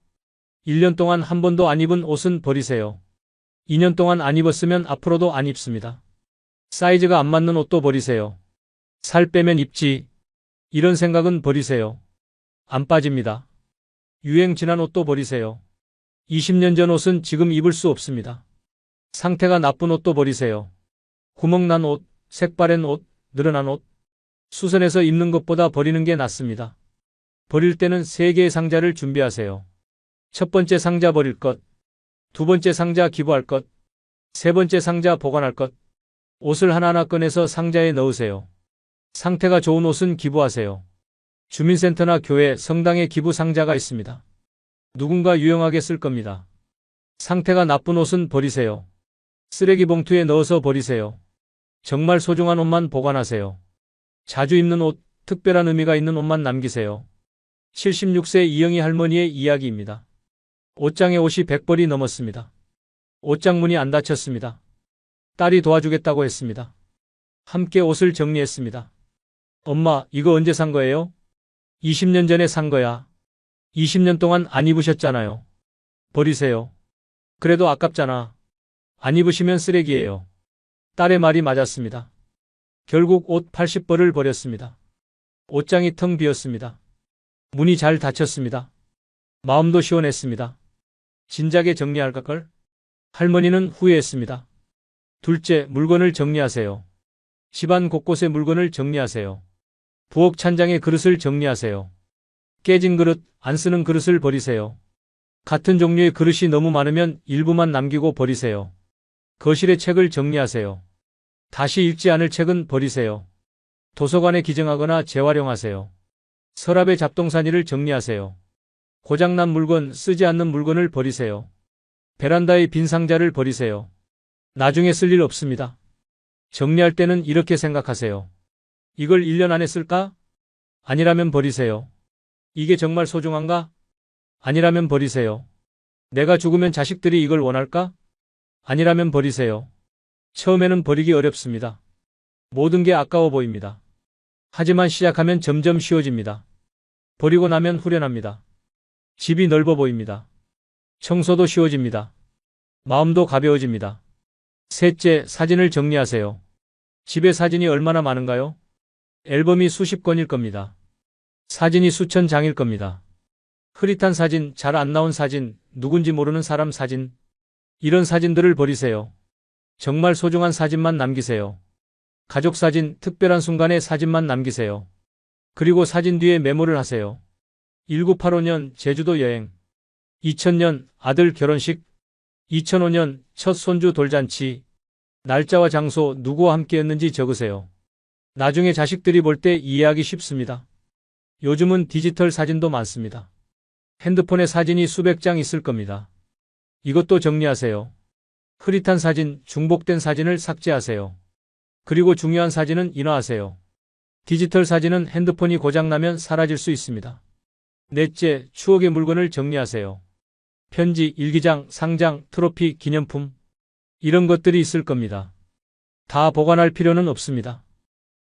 1년 동안 한 번도 안 입은 옷은 버리세요. 2년 동안 안 입었으면 앞으로도 안 입습니다. 사이즈가 안 맞는 옷도 버리세요. 살 빼면 입지. 이런 생각은 버리세요. 안 빠집니다. 유행 지난 옷도 버리세요. 20년 전 옷은 지금 입을 수 없습니다. 상태가 나쁜 옷도 버리세요. 구멍난 옷, 색바랜 옷, 늘어난 옷. 수선해서 입는 것보다 버리는 게 낫습니다. 버릴 때는 3개의 상자를 준비하세요. 첫 번째 상자 버릴 것, 두 번째 상자 기부할 것, 세 번째 상자 보관할 것. 옷을 하나하나 꺼내서 상자에 넣으세요. 상태가 좋은 옷은 기부하세요. 주민센터나 교회, 성당에 기부 상자가 있습니다. 누군가 유용하게 쓸 겁니다. 상태가 나쁜 옷은 버리세요. 쓰레기 봉투에 넣어서 버리세요. 정말 소중한 옷만 보관하세요. 자주 입는 옷, 특별한 의미가 있는 옷만 남기세요. 76세 이영희 할머니의 이야기입니다. 옷장에 옷이 100벌이 넘었습니다. 옷장 문이 안 닫혔습니다. 딸이 도와주겠다고 했습니다. 함께 옷을 정리했습니다. 엄마, 이거 언제 산 거예요? 20년 전에 산 거야. 20년 동안 안 입으셨잖아요. 버리세요. 그래도 아깝잖아. 안 입으시면 쓰레기예요. 딸의 말이 맞았습니다. 결국 옷 80벌을 버렸습니다. 옷장이 텅 비었습니다. 문이 잘 닫혔습니다. 마음도 시원했습니다. 진작에 정리할 걸? 할머니는 후회했습니다. 둘째, 물건을 정리하세요. 집안 곳곳의 물건을 정리하세요. 부엌 찬장의 그릇을 정리하세요. 깨진 그릇, 안 쓰는 그릇을 버리세요. 같은 종류의 그릇이 너무 많으면 일부만 남기고 버리세요. 거실의 책을 정리하세요. 다시 읽지 않을 책은 버리세요. 도서관에 기증하거나 재활용하세요. 서랍의 잡동사니를 정리하세요. 고장난 물건, 쓰지 않는 물건을 버리세요. 베란다의 빈 상자를 버리세요. 나중에 쓸 일 없습니다. 정리할 때는 이렇게 생각하세요. 이걸 1년 안에 쓸까? 아니라면 버리세요. 이게 정말 소중한가? 아니라면 버리세요. 내가 죽으면 자식들이 이걸 원할까? 아니라면 버리세요. 처음에는 버리기 어렵습니다. 모든 게 아까워 보입니다. 하지만 시작하면 점점 쉬워집니다. 버리고 나면 후련합니다. 집이 넓어 보입니다. 청소도 쉬워집니다. 마음도 가벼워집니다. 셋째, 사진을 정리하세요. 집에 사진이 얼마나 많은가요? 앨범이 수십 건일 겁니다. 사진이 수천 장일 겁니다. 흐릿한 사진, 잘 안 나온 사진, 누군지 모르는 사람 사진. 이런 사진들을 버리세요. 정말 소중한 사진만 남기세요. 가족 사진, 특별한 순간의 사진만 남기세요. 그리고 사진 뒤에 메모를 하세요. 1985년 제주도 여행, 2000년 아들 결혼식, 2005년 첫 손주 돌잔치, 날짜와 장소 누구와 함께였는지 적으세요. 나중에 자식들이 볼 때 이해하기 쉽습니다. 요즘은 디지털 사진도 많습니다. 핸드폰에 사진이 수백 장 있을 겁니다. 이것도 정리하세요. 흐릿한 사진, 중복된 사진을 삭제하세요. 그리고 중요한 사진은 인화하세요. 디지털 사진은 핸드폰이 고장나면 사라질 수 있습니다. 넷째, 추억의 물건을 정리하세요. 편지, 일기장, 상장, 트로피, 기념품. 이런 것들이 있을 겁니다. 다 보관할 필요는 없습니다.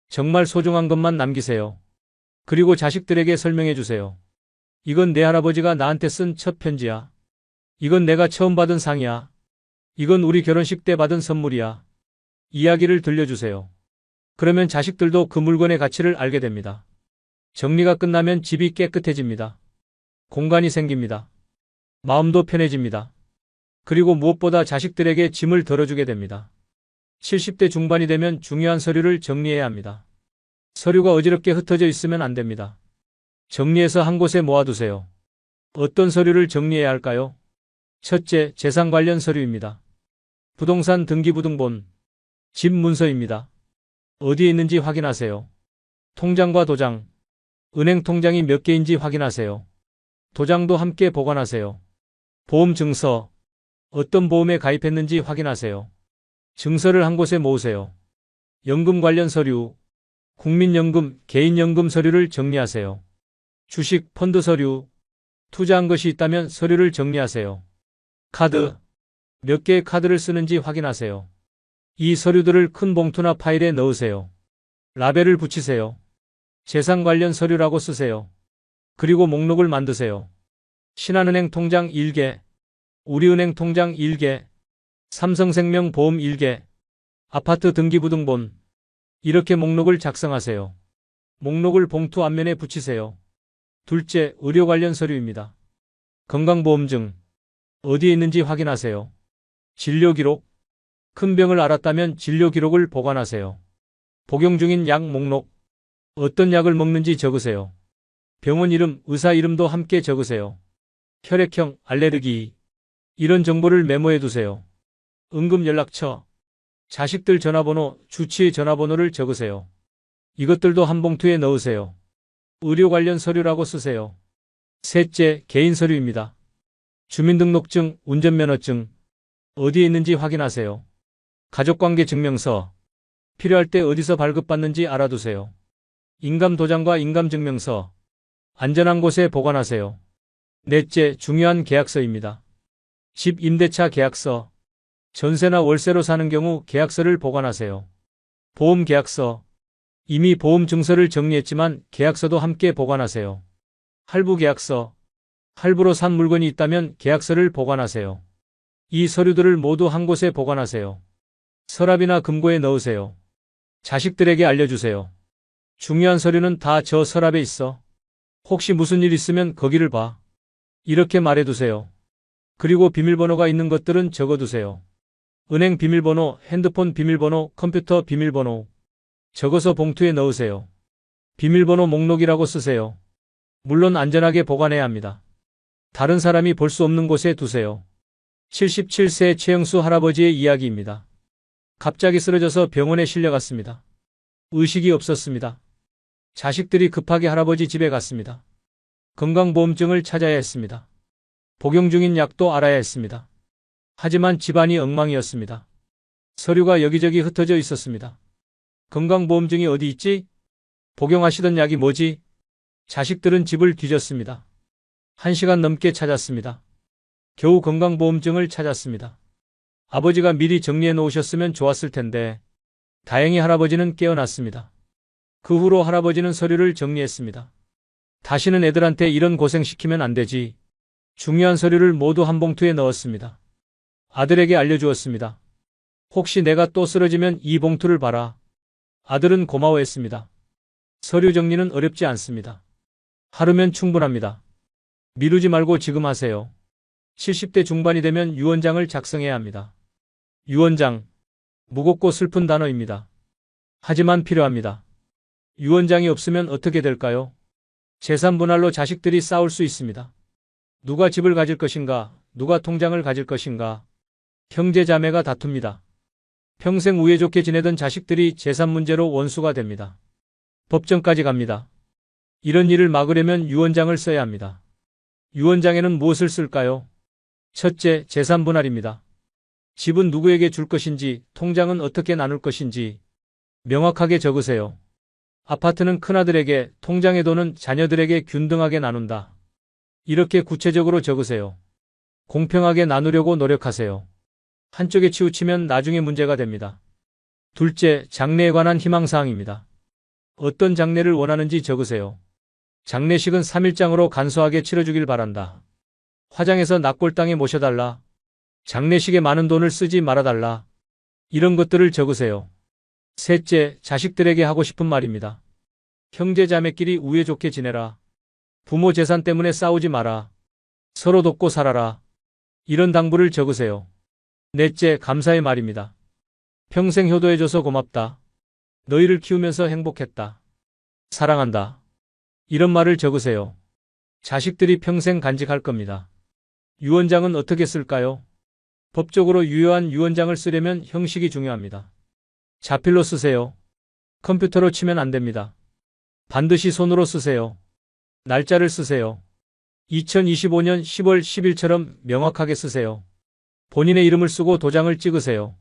정말 소중한 것만 남기세요. 그리고 자식들에게 설명해 주세요. 이건 내 할아버지가 나한테 쓴 첫 편지야. 이건 내가 처음 받은 상이야. 이건 우리 결혼식 때 받은 선물이야. 이야기를 들려주세요. 그러면 자식들도 그 물건의 가치를 알게 됩니다. 정리가 끝나면 집이 깨끗해집니다. 공간이 생깁니다. 마음도 편해집니다. 그리고 무엇보다 자식들에게 짐을 덜어주게 됩니다. 70대 중반이 되면 중요한 서류를 정리해야 합니다. 서류가 어지럽게 흩어져 있으면 안 됩니다. 정리해서 한 곳에 모아두세요. 어떤 서류를 정리해야 할까요? 첫째, 재산 관련 서류입니다. 부동산 등기부등본, 집 문서입니다. 어디에 있는지 확인하세요. 통장과 도장, 은행 통장이 몇 개인지 확인하세요. 도장도 함께 보관하세요. 보험 증서, 어떤 보험에 가입했는지 확인하세요. 증서를 한 곳에 모으세요. 연금 관련 서류, 국민연금, 개인연금 서류를 정리하세요. 주식, 펀드 서류, 투자한 것이 있다면 서류를 정리하세요. 카드, 몇 개의 카드를 쓰는지 확인하세요. 이 서류들을 큰 봉투나 파일에 넣으세요. 라벨을 붙이세요. 재산 관련 서류라고 쓰세요. 그리고 목록을 만드세요. 신한은행 통장 1개, 우리은행 통장 1개, 삼성생명 보험 1개, 아파트 등기부등본. 이렇게 목록을 작성하세요. 목록을 봉투 앞면에 붙이세요. 둘째, 의료 관련 서류입니다. 건강보험증, 어디에 있는지 확인하세요. 진료기록, 큰 병을 앓았다면 진료기록을 보관하세요. 복용 중인 약 목록, 어떤 약을 먹는지 적으세요. 병원 이름, 의사 이름도 함께 적으세요. 혈액형, 알레르기, 이런 정보를 메모해 두세요. 응급연락처, 자식들 전화번호, 주치의 전화번호를 적으세요. 이것들도 한 봉투에 넣으세요. 의료 관련 서류라고 쓰세요. 셋째, 개인 서류입니다. 주민등록증, 운전면허증, 어디에 있는지 확인하세요. 가족관계 증명서, 필요할 때 어디서 발급받는지 알아두세요. 인감도장과 인감증명서, 안전한 곳에 보관하세요. 넷째, 중요한 계약서입니다. 집 임대차 계약서, 전세나 월세로 사는 경우 계약서를 보관하세요. 보험 계약서, 이미 보험 증서를 정리했지만 계약서도 함께 보관하세요. 할부 계약서, 할부로 산 물건이 있다면 계약서를 보관하세요. 이 서류들을 모두 한 곳에 보관하세요. 서랍이나 금고에 넣으세요. 자식들에게 알려주세요. 중요한 서류는 다 저 서랍에 있어. 혹시 무슨 일 있으면 거기를 봐. 이렇게 말해두세요. 그리고 비밀번호가 있는 것들은 적어두세요. 은행 비밀번호, 핸드폰 비밀번호, 컴퓨터 비밀번호. 적어서 봉투에 넣으세요. 비밀번호 목록이라고 쓰세요. 물론 안전하게 보관해야 합니다. 다른 사람이 볼 수 없는 곳에 두세요. 77세 최영수 할아버지의 이야기입니다. 갑자기 쓰러져서 병원에 실려갔습니다. 의식이 없었습니다. 자식들이 급하게 할아버지 집에 갔습니다. 건강보험증을 찾아야 했습니다. 복용 중인 약도 알아야 했습니다. 하지만 집안이 엉망이었습니다. 서류가 여기저기 흩어져 있었습니다. 건강보험증이 어디 있지? 복용하시던 약이 뭐지? 자식들은 집을 뒤졌습니다. 1시간 넘게 찾았습니다. 겨우 건강보험증을 찾았습니다. 아버지가 미리 정리해 놓으셨으면 좋았을 텐데 다행히 할아버지는 깨어났습니다. 그 후로 할아버지는 서류를 정리했습니다. 다시는 애들한테 이런 고생시키면 안 되지. 중요한 서류를 모두 한 봉투에 넣었습니다. 아들에게 알려주었습니다. 혹시 내가 또 쓰러지면 이 봉투를 봐라. 아들은 고마워했습니다. 서류 정리는 어렵지 않습니다. 하루면 충분합니다. 미루지 말고 지금 하세요. 70대 중반이 되면 유언장을 작성해야 합니다. 유언장. 무겁고 슬픈 단어입니다. 하지만 필요합니다. 유언장이 없으면 어떻게 될까요? 재산 분할로 자식들이 싸울 수 있습니다. 누가 집을 가질 것인가, 누가 통장을 가질 것인가. 형제 자매가 다툽니다. 평생 우애 좋게 지내던 자식들이 재산 문제로 원수가 됩니다. 법정까지 갑니다. 이런 일을 막으려면 유언장을 써야 합니다. 유언장에는 무엇을 쓸까요? 첫째, 재산 분할입니다. 집은 누구에게 줄 것인지, 통장은 어떻게 나눌 것인지 명확하게 적으세요. 아파트는 큰아들에게, 통장의 돈은 자녀들에게 균등하게 나눈다. 이렇게 구체적으로 적으세요. 공평하게 나누려고 노력하세요. 한쪽에 치우치면 나중에 문제가 됩니다. 둘째, 장래에 관한 희망사항입니다. 어떤 장래를 원하는지 적으세요. 장례식은 3일장으로 간소하게 치러주길 바란다. 화장해서 낙골당에 모셔달라. 장례식에 많은 돈을 쓰지 말아달라. 이런 것들을 적으세요. 셋째, 자식들에게 하고 싶은 말입니다. 형제자매끼리 우애 좋게 지내라. 부모 재산 때문에 싸우지 마라. 서로 돕고 살아라. 이런 당부를 적으세요. 넷째, 감사의 말입니다. 평생 효도해줘서 고맙다. 너희를 키우면서 행복했다. 사랑한다. 이런 말을 적으세요. 자식들이 평생 간직할 겁니다. 유언장은 어떻게 쓸까요? 법적으로 유효한 유언장을 쓰려면 형식이 중요합니다. 자필로 쓰세요. 컴퓨터로 치면 안 됩니다. 반드시 손으로 쓰세요. 날짜를 쓰세요. 2025년 10월 10일처럼 명확하게 쓰세요. 본인의 이름을 쓰고 도장을 찍으세요.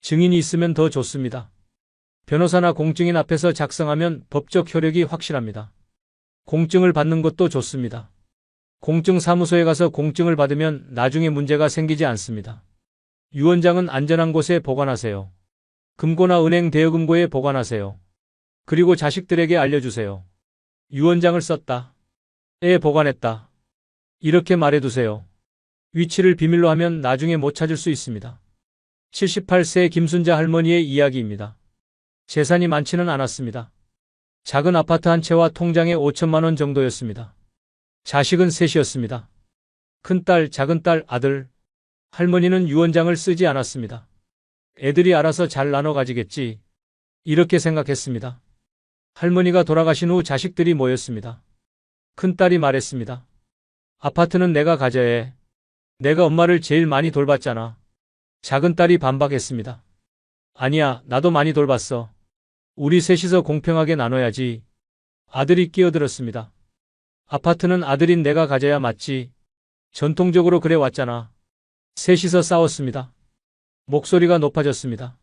증인이 있으면 더 좋습니다. 변호사나 공증인 앞에서 작성하면 법적 효력이 확실합니다. 공증을 받는 것도 좋습니다. 공증사무소에 가서 공증을 받으면 나중에 문제가 생기지 않습니다. 유언장은 안전한 곳에 보관하세요. 금고나 은행 대여금고에 보관하세요. 그리고 자식들에게 알려주세요. 유언장을 썼다. 보관했다. 이렇게 말해두세요. 위치를 비밀로 하면 나중에 못 찾을 수 있습니다. 78세 김순자 할머니의 이야기입니다. 재산이 많지는 않았습니다. 작은 아파트 한 채와 통장에 5천만 원 정도였습니다. 자식은 셋이었습니다. 큰딸, 작은딸, 아들. 할머니는 유언장을 쓰지 않았습니다. 애들이 알아서 잘 나눠 가지겠지. 이렇게 생각했습니다. 할머니가 돌아가신 후 자식들이 모였습니다. 큰딸이 말했습니다. 아파트는 내가 가져야 해. 내가 엄마를 제일 많이 돌봤잖아. 작은딸이 반박했습니다. 아니야, 나도 많이 돌봤어. 우리 셋이서 공평하게 나눠야지. 아들이 끼어들었습니다. 아파트는 아들인 내가 가져야 맞지. 전통적으로 그래 왔잖아. 셋이서 싸웠습니다. 목소리가 높아졌습니다.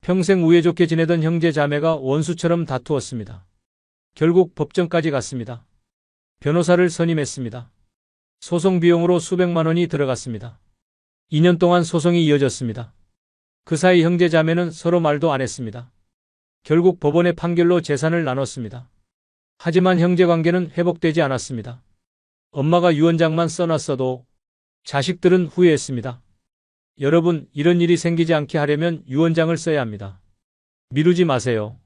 평생 우애 좋게 지내던 형제 자매가 원수처럼 다투었습니다. 결국 법정까지 갔습니다. 변호사를 선임했습니다. 소송 비용으로 수백만 원이 들어갔습니다. 2년 동안 소송이 이어졌습니다. 그 사이 형제 자매는 서로 말도 안 했습니다. 결국 법원의 판결로 재산을 나눴습니다. 하지만 형제 관계는 회복되지 않았습니다. 엄마가 유언장만 써놨어도 자식들은 후회했습니다. 여러분, 이런 일이 생기지 않게 하려면 유언장을 써야 합니다. 미루지 마세요.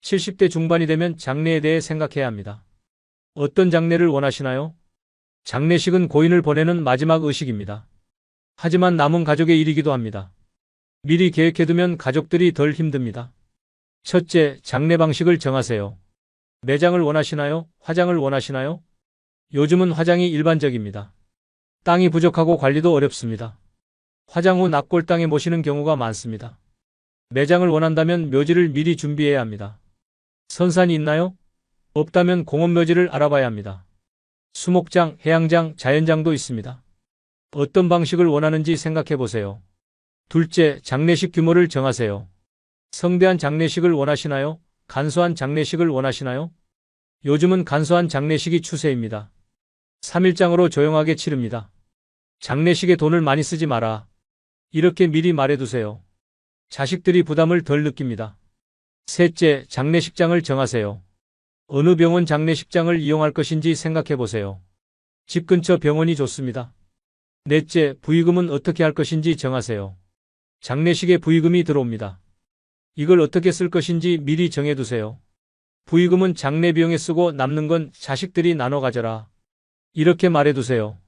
70대 중반이 되면 장래에 대해 생각해야 합니다. 어떤 장래를 원하시나요? 장례식은 고인을 보내는 마지막 의식입니다. 하지만 남은 가족의 일이기도 합니다. 미리 계획해두면 가족들이 덜 힘듭니다. 첫째, 장례 방식을 정하세요. 매장을 원하시나요? 화장을 원하시나요? 요즘은 화장이 일반적입니다. 땅이 부족하고 관리도 어렵습니다. 화장 후 납골당에 모시는 경우가 많습니다. 매장을 원한다면 묘지를 미리 준비해야 합니다. 선산이 있나요? 없다면 공원묘지를 알아봐야 합니다. 수목장, 해양장, 자연장도 있습니다. 어떤 방식을 원하는지 생각해 보세요. 둘째, 장례식 규모를 정하세요. 성대한 장례식을 원하시나요? 간소한 장례식을 원하시나요? 요즘은 간소한 장례식이 추세입니다. 3일장으로 조용하게 치릅니다. 장례식에 돈을 많이 쓰지 마라. 이렇게 미리 말해두세요. 자식들이 부담을 덜 느낍니다. 셋째, 장례식장을 정하세요. 어느 병원 장례식장을 이용할 것인지 생각해 보세요. 집 근처 병원이 좋습니다. 넷째, 부의금은 어떻게 할 것인지 정하세요. 장례식에 부의금이 들어옵니다. 이걸 어떻게 쓸 것인지 미리 정해두세요. 부의금은 장례 비용에 쓰고 남는 건 자식들이 나눠 가져라. 이렇게 말해두세요.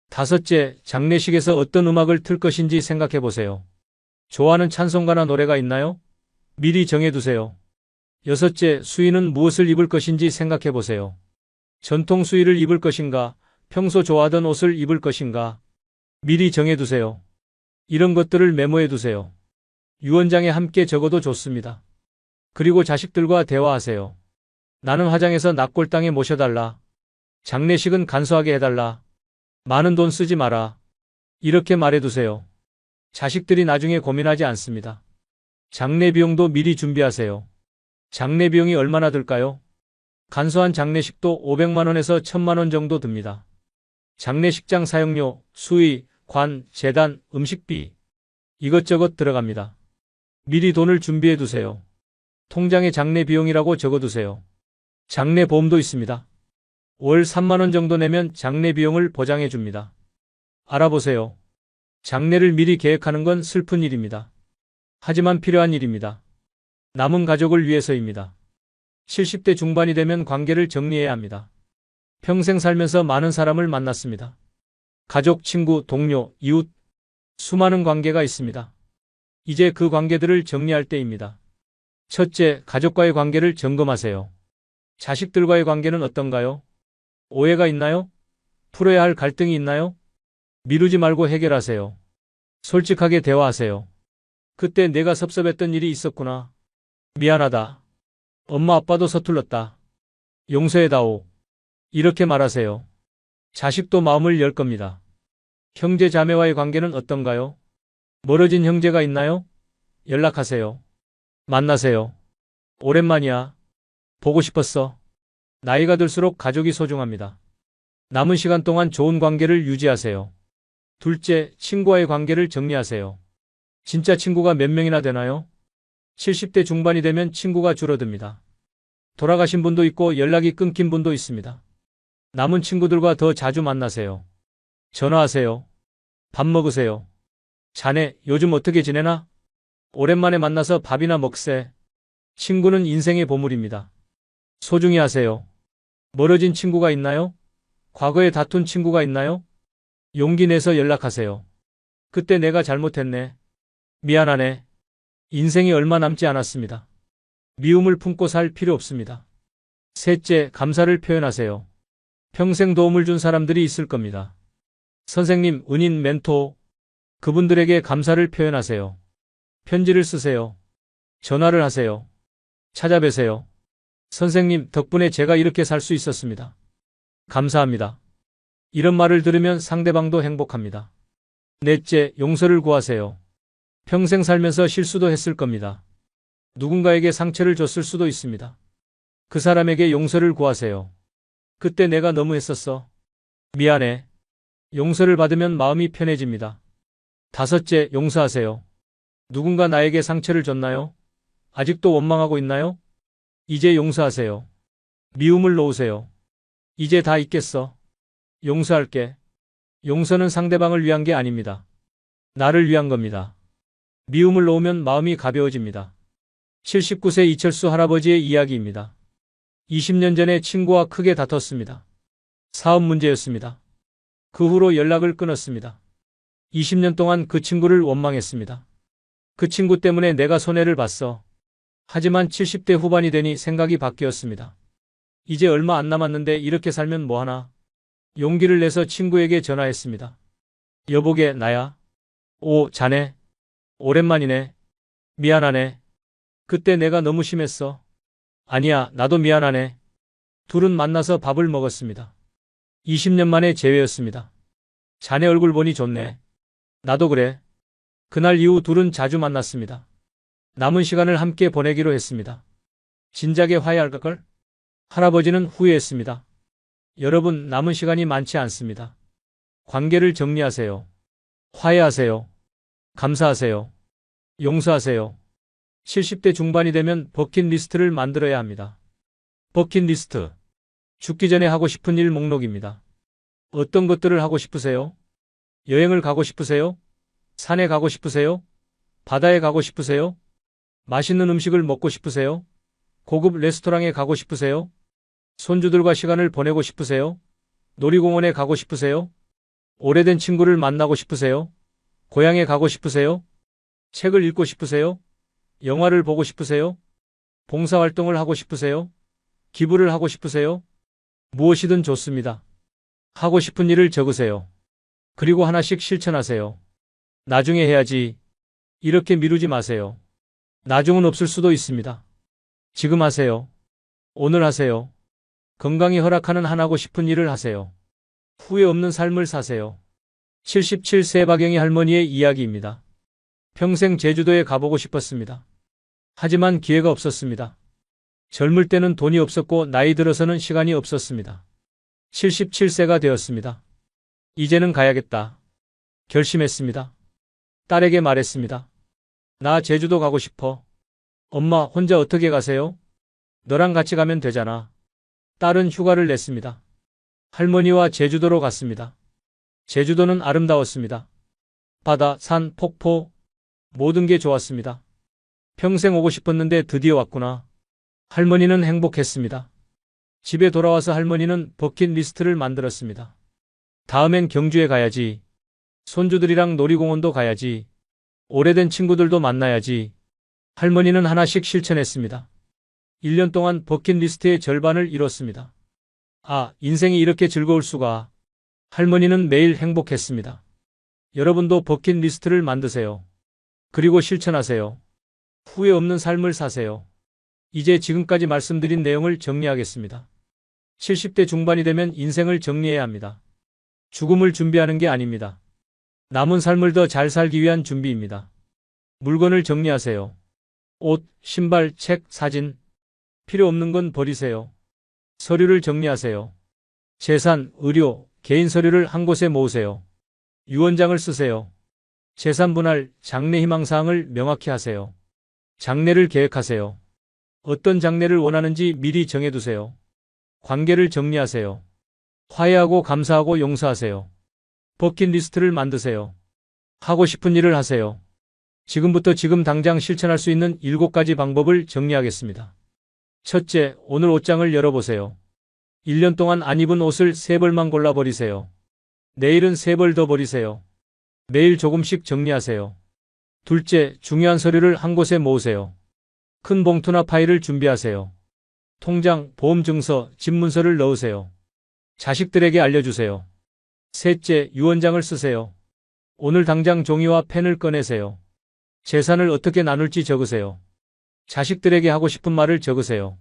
다섯째, 장례식에서 어떤 음악을 틀 것인지 생각해 보세요. 좋아하는 찬송가나 노래가 있나요? 미리 정해두세요. 여섯째, 수의는 무엇을 입을 것인지 생각해 보세요. 전통 수의를 입을 것인가, 평소 좋아하던 옷을 입을 것인가, 미리 정해두세요. 이런 것들을 메모해 두세요. 유언장에 함께 적어도 좋습니다. 그리고 자식들과 대화하세요. 나는 화장해서 납골당에 모셔달라. 장례식은 간소하게 해달라. 많은 돈 쓰지 마라. 이렇게 말해두세요. 자식들이 나중에 고민하지 않습니다. 장례 비용도 미리 준비하세요. 장례 비용이 얼마나 들까요? 간소한 장례식도 500만 원에서 1000만 원 정도 듭니다. 장례식장 사용료, 수의, 관, 제단, 음식비 이것저것 들어갑니다. 미리 돈을 준비해 두세요. 통장에 장례 비용이라고 적어두세요. 장례 보험도 있습니다. 월 3만 원 정도 내면 장례 비용을 보장해 줍니다. 알아보세요. 장례를 미리 계획하는 건 슬픈 일입니다. 하지만 필요한 일입니다. 남은 가족을 위해서입니다. 70대 중반이 되면 관계를 정리해야 합니다. 평생 살면서 많은 사람을 만났습니다. 가족, 친구, 동료, 이웃, 수많은 관계가 있습니다. 이제 그 관계들을 정리할 때입니다. 첫째, 가족과의 관계를 점검하세요. 자식들과의 관계는 어떤가요? 오해가 있나요? 풀어야 할 갈등이 있나요? 미루지 말고 해결하세요. 솔직하게 대화하세요. 그때 내가 섭섭했던 일이 있었구나. 미안하다. 엄마 아빠도 서툴렀다. 용서해다오. 이렇게 말하세요. 자식도 마음을 열 겁니다. 형제 자매와의 관계는 어떤가요? 멀어진 형제가 있나요? 연락하세요. 만나세요. 오랜만이야. 보고 싶었어. 나이가 들수록 가족이 소중합니다. 남은 시간 동안 좋은 관계를 유지하세요. 둘째, 친구와의 관계를 정리하세요. 진짜 친구가 몇 명이나 되나요? 70대 중반이 되면 친구가 줄어듭니다. 돌아가신 분도 있고 연락이 끊긴 분도 있습니다. 남은 친구들과 더 자주 만나세요. 전화하세요. 밥 먹으세요. 자네, 요즘 어떻게 지내나? 오랜만에 만나서 밥이나 먹세. 친구는 인생의 보물입니다. 소중히 하세요. 멀어진 친구가 있나요? 과거에 다툰 친구가 있나요? 용기 내서 연락하세요. 그때 내가 잘못했네. 미안하네. 인생이 얼마 남지 않았습니다. 미움을 품고 살 필요 없습니다. 셋째, 감사를 표현하세요. 평생 도움을 준 사람들이 있을 겁니다. 선생님, 은인, 멘토, 그분들에게 감사를 표현하세요. 편지를 쓰세요. 전화를 하세요. 찾아뵈세요. 선생님, 덕분에 제가 이렇게 살 수 있었습니다. 감사합니다. 이런 말을 들으면 상대방도 행복합니다. 넷째, 용서를 구하세요. 평생 살면서 실수도 했을 겁니다. 누군가에게 상처를 줬을 수도 있습니다. 그 사람에게 용서를 구하세요. 그때 내가 너무 했었어. 미안해. 용서를 받으면 마음이 편해집니다. 다섯째, 용서하세요. 누군가 나에게 상처를 줬나요? 아직도 원망하고 있나요? 이제 용서하세요. 미움을 놓으세요. 이제 다 잊겠어. 용서할게. 용서는 상대방을 위한 게 아닙니다. 나를 위한 겁니다. 미움을 놓으면 마음이 가벼워집니다. 79세 이철수 할아버지의 이야기입니다. 20년 전에 친구와 크게 다퉜습니다. 사업 문제였습니다. 그 후로 연락을 끊었습니다. 20년 동안 그 친구를 원망했습니다. 그 친구 때문에 내가 손해를 봤어. 하지만 70대 후반이 되니 생각이 바뀌었습니다. 이제 얼마 안 남았는데 이렇게 살면 뭐하나. 용기를 내서 친구에게 전화했습니다. 여보게, 나야. 오, 자네. 오랜만이네. 미안하네. 그때 내가 너무 심했어. 아니야, 나도 미안하네. 둘은 만나서 밥을 먹었습니다. 20년 만에 재회였습니다. 자네 얼굴 보니 좋네. 나도 그래. 그날 이후 둘은 자주 만났습니다. 남은 시간을 함께 보내기로 했습니다. 진작에 화해할 걸? 할아버지는 후회했습니다. 여러분, 남은 시간이 많지 않습니다. 관계를 정리하세요. 화해하세요. 감사하세요. 용서하세요. 70대 중반이 되면 버킷리스트를 만들어야 합니다. 버킷리스트. 죽기 전에 하고 싶은 일 목록입니다. 어떤 것들을 하고 싶으세요? 여행을 가고 싶으세요? 산에 가고 싶으세요? 바다에 가고 싶으세요? 맛있는 음식을 먹고 싶으세요? 고급 레스토랑에 가고 싶으세요? 손주들과 시간을 보내고 싶으세요? 놀이공원에 가고 싶으세요? 오래된 친구를 만나고 싶으세요? 고향에 가고 싶으세요? 책을 읽고 싶으세요? 영화를 보고 싶으세요? 봉사활동을 하고 싶으세요? 기부를 하고 싶으세요? 무엇이든 좋습니다. 하고 싶은 일을 적으세요. 그리고 하나씩 실천하세요. 나중에 해야지. 이렇게 미루지 마세요. 나중은 없을 수도 있습니다. 지금 하세요. 오늘 하세요. 건강이 허락하는 한 하고 싶은 일을 하세요. 후회 없는 삶을 사세요. 77세 박영희 할머니의 이야기입니다. 평생 제주도에 가보고 싶었습니다. 하지만 기회가 없었습니다. 젊을 때는 돈이 없었고 나이 들어서는 시간이 없었습니다. 77세가 되었습니다. 이제는 가야겠다. 결심했습니다. 딸에게 말했습니다. 나 제주도 가고 싶어. 엄마, 혼자 어떻게 가세요? 너랑 같이 가면 되잖아. 딸은 휴가를 냈습니다. 할머니와 제주도로 갔습니다. 제주도는 아름다웠습니다. 바다, 산, 폭포, 모든 게 좋았습니다. 평생 오고 싶었는데 드디어 왔구나. 할머니는 행복했습니다. 집에 돌아와서 할머니는 버킷리스트를 만들었습니다. 다음엔 경주에 가야지. 손주들이랑 놀이공원도 가야지. 오래된 친구들도 만나야지. 할머니는 하나씩 실천했습니다. 1년 동안 버킷리스트의 절반을 이뤘습니다. 아, 인생이 이렇게 즐거울 수가. 할머니는 매일 행복했습니다. 여러분도 버킷리스트를 만드세요. 그리고 실천하세요. 후회 없는 삶을 사세요. 이제 지금까지 말씀드린 내용을 정리하겠습니다. 70대 중반이 되면 인생을 정리해야 합니다. 죽음을 준비하는 게 아닙니다. 남은 삶을 더 잘 살기 위한 준비입니다. 물건을 정리하세요. 옷, 신발, 책, 사진. 필요 없는 건 버리세요. 서류를 정리하세요. 재산, 의료, 개인 서류를 한 곳에 모으세요. 유언장을 쓰세요. 재산 분할, 장래 희망사항을 명확히 하세요. 장례를 계획하세요. 어떤 장례를 원하는지 미리 정해두세요. 관계를 정리하세요. 화해하고 감사하고 용서하세요. 버킷리스트를 만드세요. 하고 싶은 일을 하세요. 지금부터 지금 당장 실천할 수 있는 7가지 방법을 정리하겠습니다. 첫째, 오늘 옷장을 열어보세요. 1년 동안 안 입은 옷을 3벌만 골라버리세요. 내일은 3벌 더 버리세요. 매일 조금씩 정리하세요. 둘째, 중요한 서류를 한 곳에 모으세요. 큰 봉투나 파일을 준비하세요. 통장, 보험증서, 집 문서를 넣으세요. 자식들에게 알려주세요. 셋째, 유언장을 쓰세요. 오늘 당장 종이와 펜을 꺼내세요. 재산을 어떻게 나눌지 적으세요. 자식들에게 하고 싶은 말을 적으세요.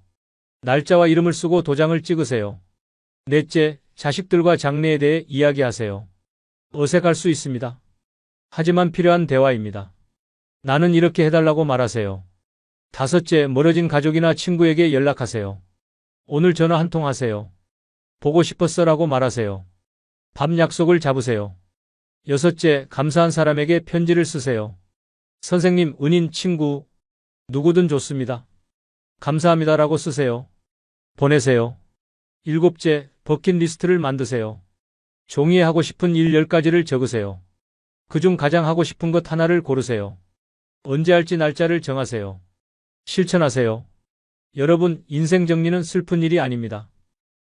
날짜와 이름을 쓰고 도장을 찍으세요. 넷째, 자식들과 장래에 대해 이야기하세요. 어색할 수 있습니다. 하지만 필요한 대화입니다. 나는 이렇게 해달라고 말하세요. 다섯째, 멀어진 가족이나 친구에게 연락하세요. 오늘 전화 한 통 하세요. 보고 싶었어라고 말하세요. 밥 약속을 잡으세요. 여섯째, 감사한 사람에게 편지를 쓰세요. 선생님, 은인, 친구, 누구든 좋습니다. 감사합니다라고 쓰세요. 보내세요. 일곱째, 버킷리스트를 만드세요. 종이에 하고 싶은 일 10가지를 적으세요. 그중 가장 하고 싶은 것 하나를 고르세요. 언제 할지 날짜를 정하세요. 실천하세요. 여러분, 인생 정리는 슬픈 일이 아닙니다.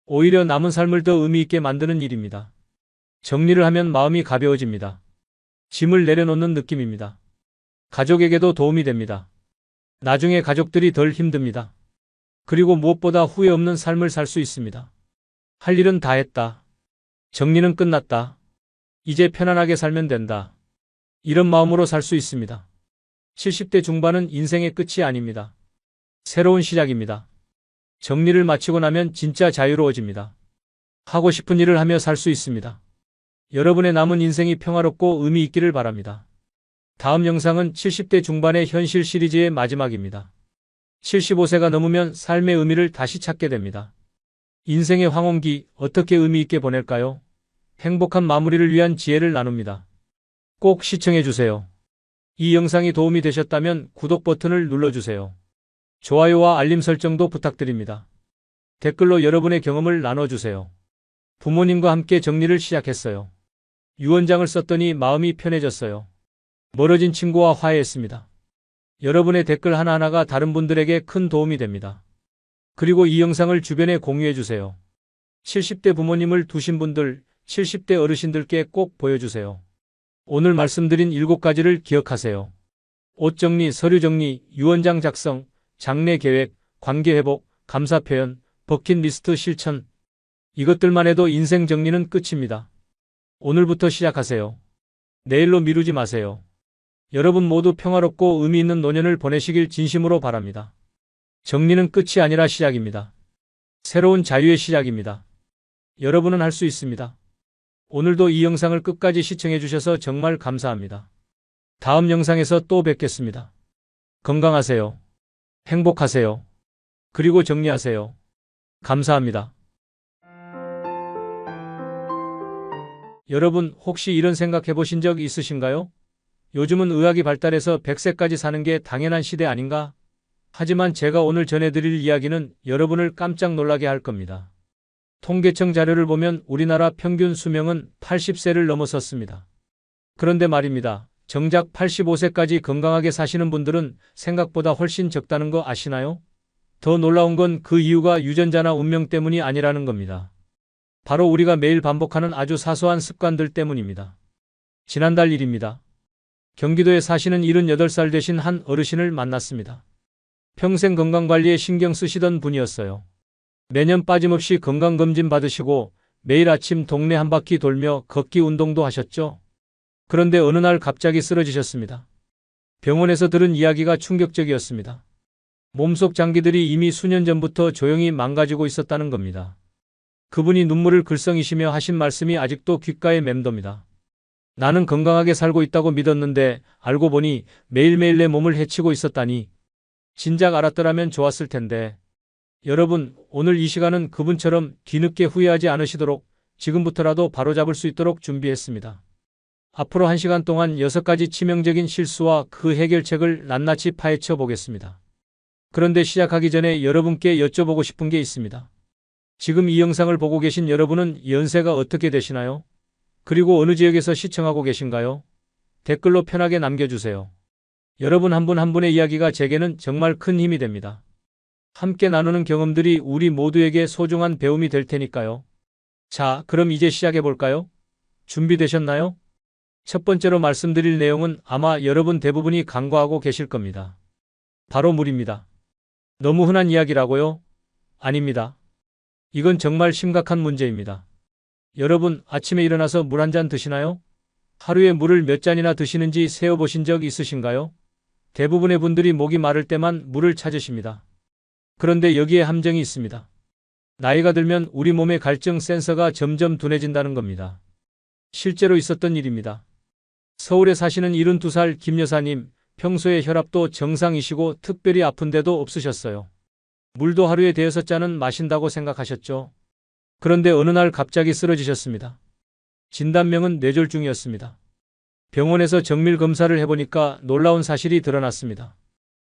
오히려 남은 삶을 더 의미 있게 만드는 일입니다. 정리를 하면 마음이 가벼워집니다. 짐을 내려놓는 느낌입니다. 가족에게도 도움이 됩니다. 나중에 가족들이 덜 힘듭니다. 그리고 무엇보다 후회 없는 삶을 살 수 있습니다. 할 일은 다 했다. 정리는 끝났다. 이제 편안하게 살면 된다. 이런 마음으로 살 수 있습니다. 70대 중반은 인생의 끝이 아닙니다. 새로운 시작입니다. 정리를 마치고 나면 진짜 자유로워집니다. 하고 싶은 일을 하며 살 수 있습니다. 여러분의 남은 인생이 평화롭고 의미 있기를 바랍니다. 다음 영상은 70대 중반의 현실 시리즈의 마지막입니다. 75세가 넘으면 삶의 의미를 다시 찾게 됩니다. 인생의 황혼기 어떻게 의미 있게 보낼까요? 행복한 마무리를 위한 지혜를 나눕니다. 꼭 시청해주세요. 이 영상이 도움이 되셨다면 구독 버튼을 눌러주세요. 좋아요와 알림 설정도 부탁드립니다. 댓글로 여러분의 경험을 나눠주세요. 부모님과 함께 정리를 시작했어요. 유언장을 썼더니 마음이 편해졌어요. 멀어진 친구와 화해했습니다. 여러분의 댓글 하나하나가 다른 분들에게 큰 도움이 됩니다. 그리고 이 영상을 주변에 공유해주세요. 70대 부모님을 두신 분들, 70대 어르신들께 꼭 보여주세요. 오늘 말씀드린 7가지를 기억하세요. 옷 정리, 서류 정리, 유언장 작성, 장례 계획, 관계 회복, 감사 표현, 버킷리스트 실천. 이것들만 해도 인생 정리는 끝입니다. 오늘부터 시작하세요. 내일로 미루지 마세요. 여러분 모두 평화롭고 의미 있는 노년을 보내시길 진심으로 바랍니다. 정리는 끝이 아니라 시작입니다. 새로운 자유의 시작입니다. 여러분은 할 수 있습니다. 오늘도 이 영상을 끝까지 시청해 주셔서 정말 감사합니다. 다음 영상에서 또 뵙겠습니다. 건강하세요. 행복하세요. 그리고 정리하세요. 감사합니다. 여러분 혹시 이런 생각해 보신 적 있으신가요? 요즘은 의학이 발달해서 100세까지 사는 게 당연한 시대 아닌가? 하지만 제가 오늘 전해드릴 이야기는 여러분을 깜짝 놀라게 할 겁니다. 통계청 자료를 보면 우리나라 평균 수명은 80세를 넘어섰습니다. 그런데 말입니다. 정작 85세까지 건강하게 사시는 분들은 생각보다 훨씬 적다는 거 아시나요? 더 놀라운 건 그 이유가 유전자나 운명 때문이 아니라는 겁니다. 바로 우리가 매일 반복하는 아주 사소한 습관들 때문입니다. 지난달 일입니다. 경기도에 사시는 78살 되신 한 어르신을 만났습니다. 평생 건강관리에 신경 쓰시던 분이었어요. 매년 빠짐없이 건강검진 받으시고 매일 아침 동네 한 바퀴 돌며 걷기 운동도 하셨죠. 그런데 어느 날 갑자기 쓰러지셨습니다. 병원에서 들은 이야기가 충격적이었습니다. 몸속 장기들이 이미 수년 전부터 조용히 망가지고 있었다는 겁니다. 그분이 눈물을 글썽이시며 하신 말씀이 아직도 귓가에 맴돕니다. 나는 건강하게 살고 있다고 믿었는데 알고 보니 매일매일 내 몸을 해치고 있었다니. 진작 알았더라면 좋았을 텐데. 여러분, 오늘 이 시간은 그분처럼 뒤늦게 후회하지 않으시도록 지금부터라도 바로잡을 수 있도록 준비했습니다. 앞으로 1시간 동안 6가지 치명적인 실수와 그 해결책을 낱낱이 파헤쳐 보겠습니다. 그런데 시작하기 전에 여러분께 여쭤보고 싶은 게 있습니다. 지금 이 영상을 보고 계신 여러분은 연세가 어떻게 되시나요? 그리고 어느 지역에서 시청하고 계신가요? 댓글로 편하게 남겨주세요. 여러분 한 분 한 분의 이야기가 제게는 정말 큰 힘이 됩니다. 함께 나누는 경험들이 우리 모두에게 소중한 배움이 될 테니까요. 자, 그럼 이제 시작해 볼까요? 준비되셨나요? 첫 번째로 말씀드릴 내용은 아마 여러분 대부분이 간과하고 계실 겁니다. 바로 물입니다. 너무 흔한 이야기라고요? 아닙니다. 이건 정말 심각한 문제입니다. 여러분, 아침에 일어나서 물 한 잔 드시나요? 하루에 물을 몇 잔이나 드시는지 세어보신 적 있으신가요? 대부분의 분들이 목이 마를 때만 물을 찾으십니다. 그런데 여기에 함정이 있습니다. 나이가 들면 우리 몸의 갈증 센서가 점점 둔해진다는 겁니다. 실제로 있었던 일입니다. 서울에 사시는 72살 김 여사님, 평소에 혈압도 정상이시고 특별히 아픈 데도 없으셨어요. 물도 하루에 5잔은 마신다고 생각하셨죠. 그런데 어느 날 갑자기 쓰러지셨습니다. 진단명은 뇌졸중이었습니다. 병원에서 정밀 검사를 해보니까 놀라운 사실이 드러났습니다.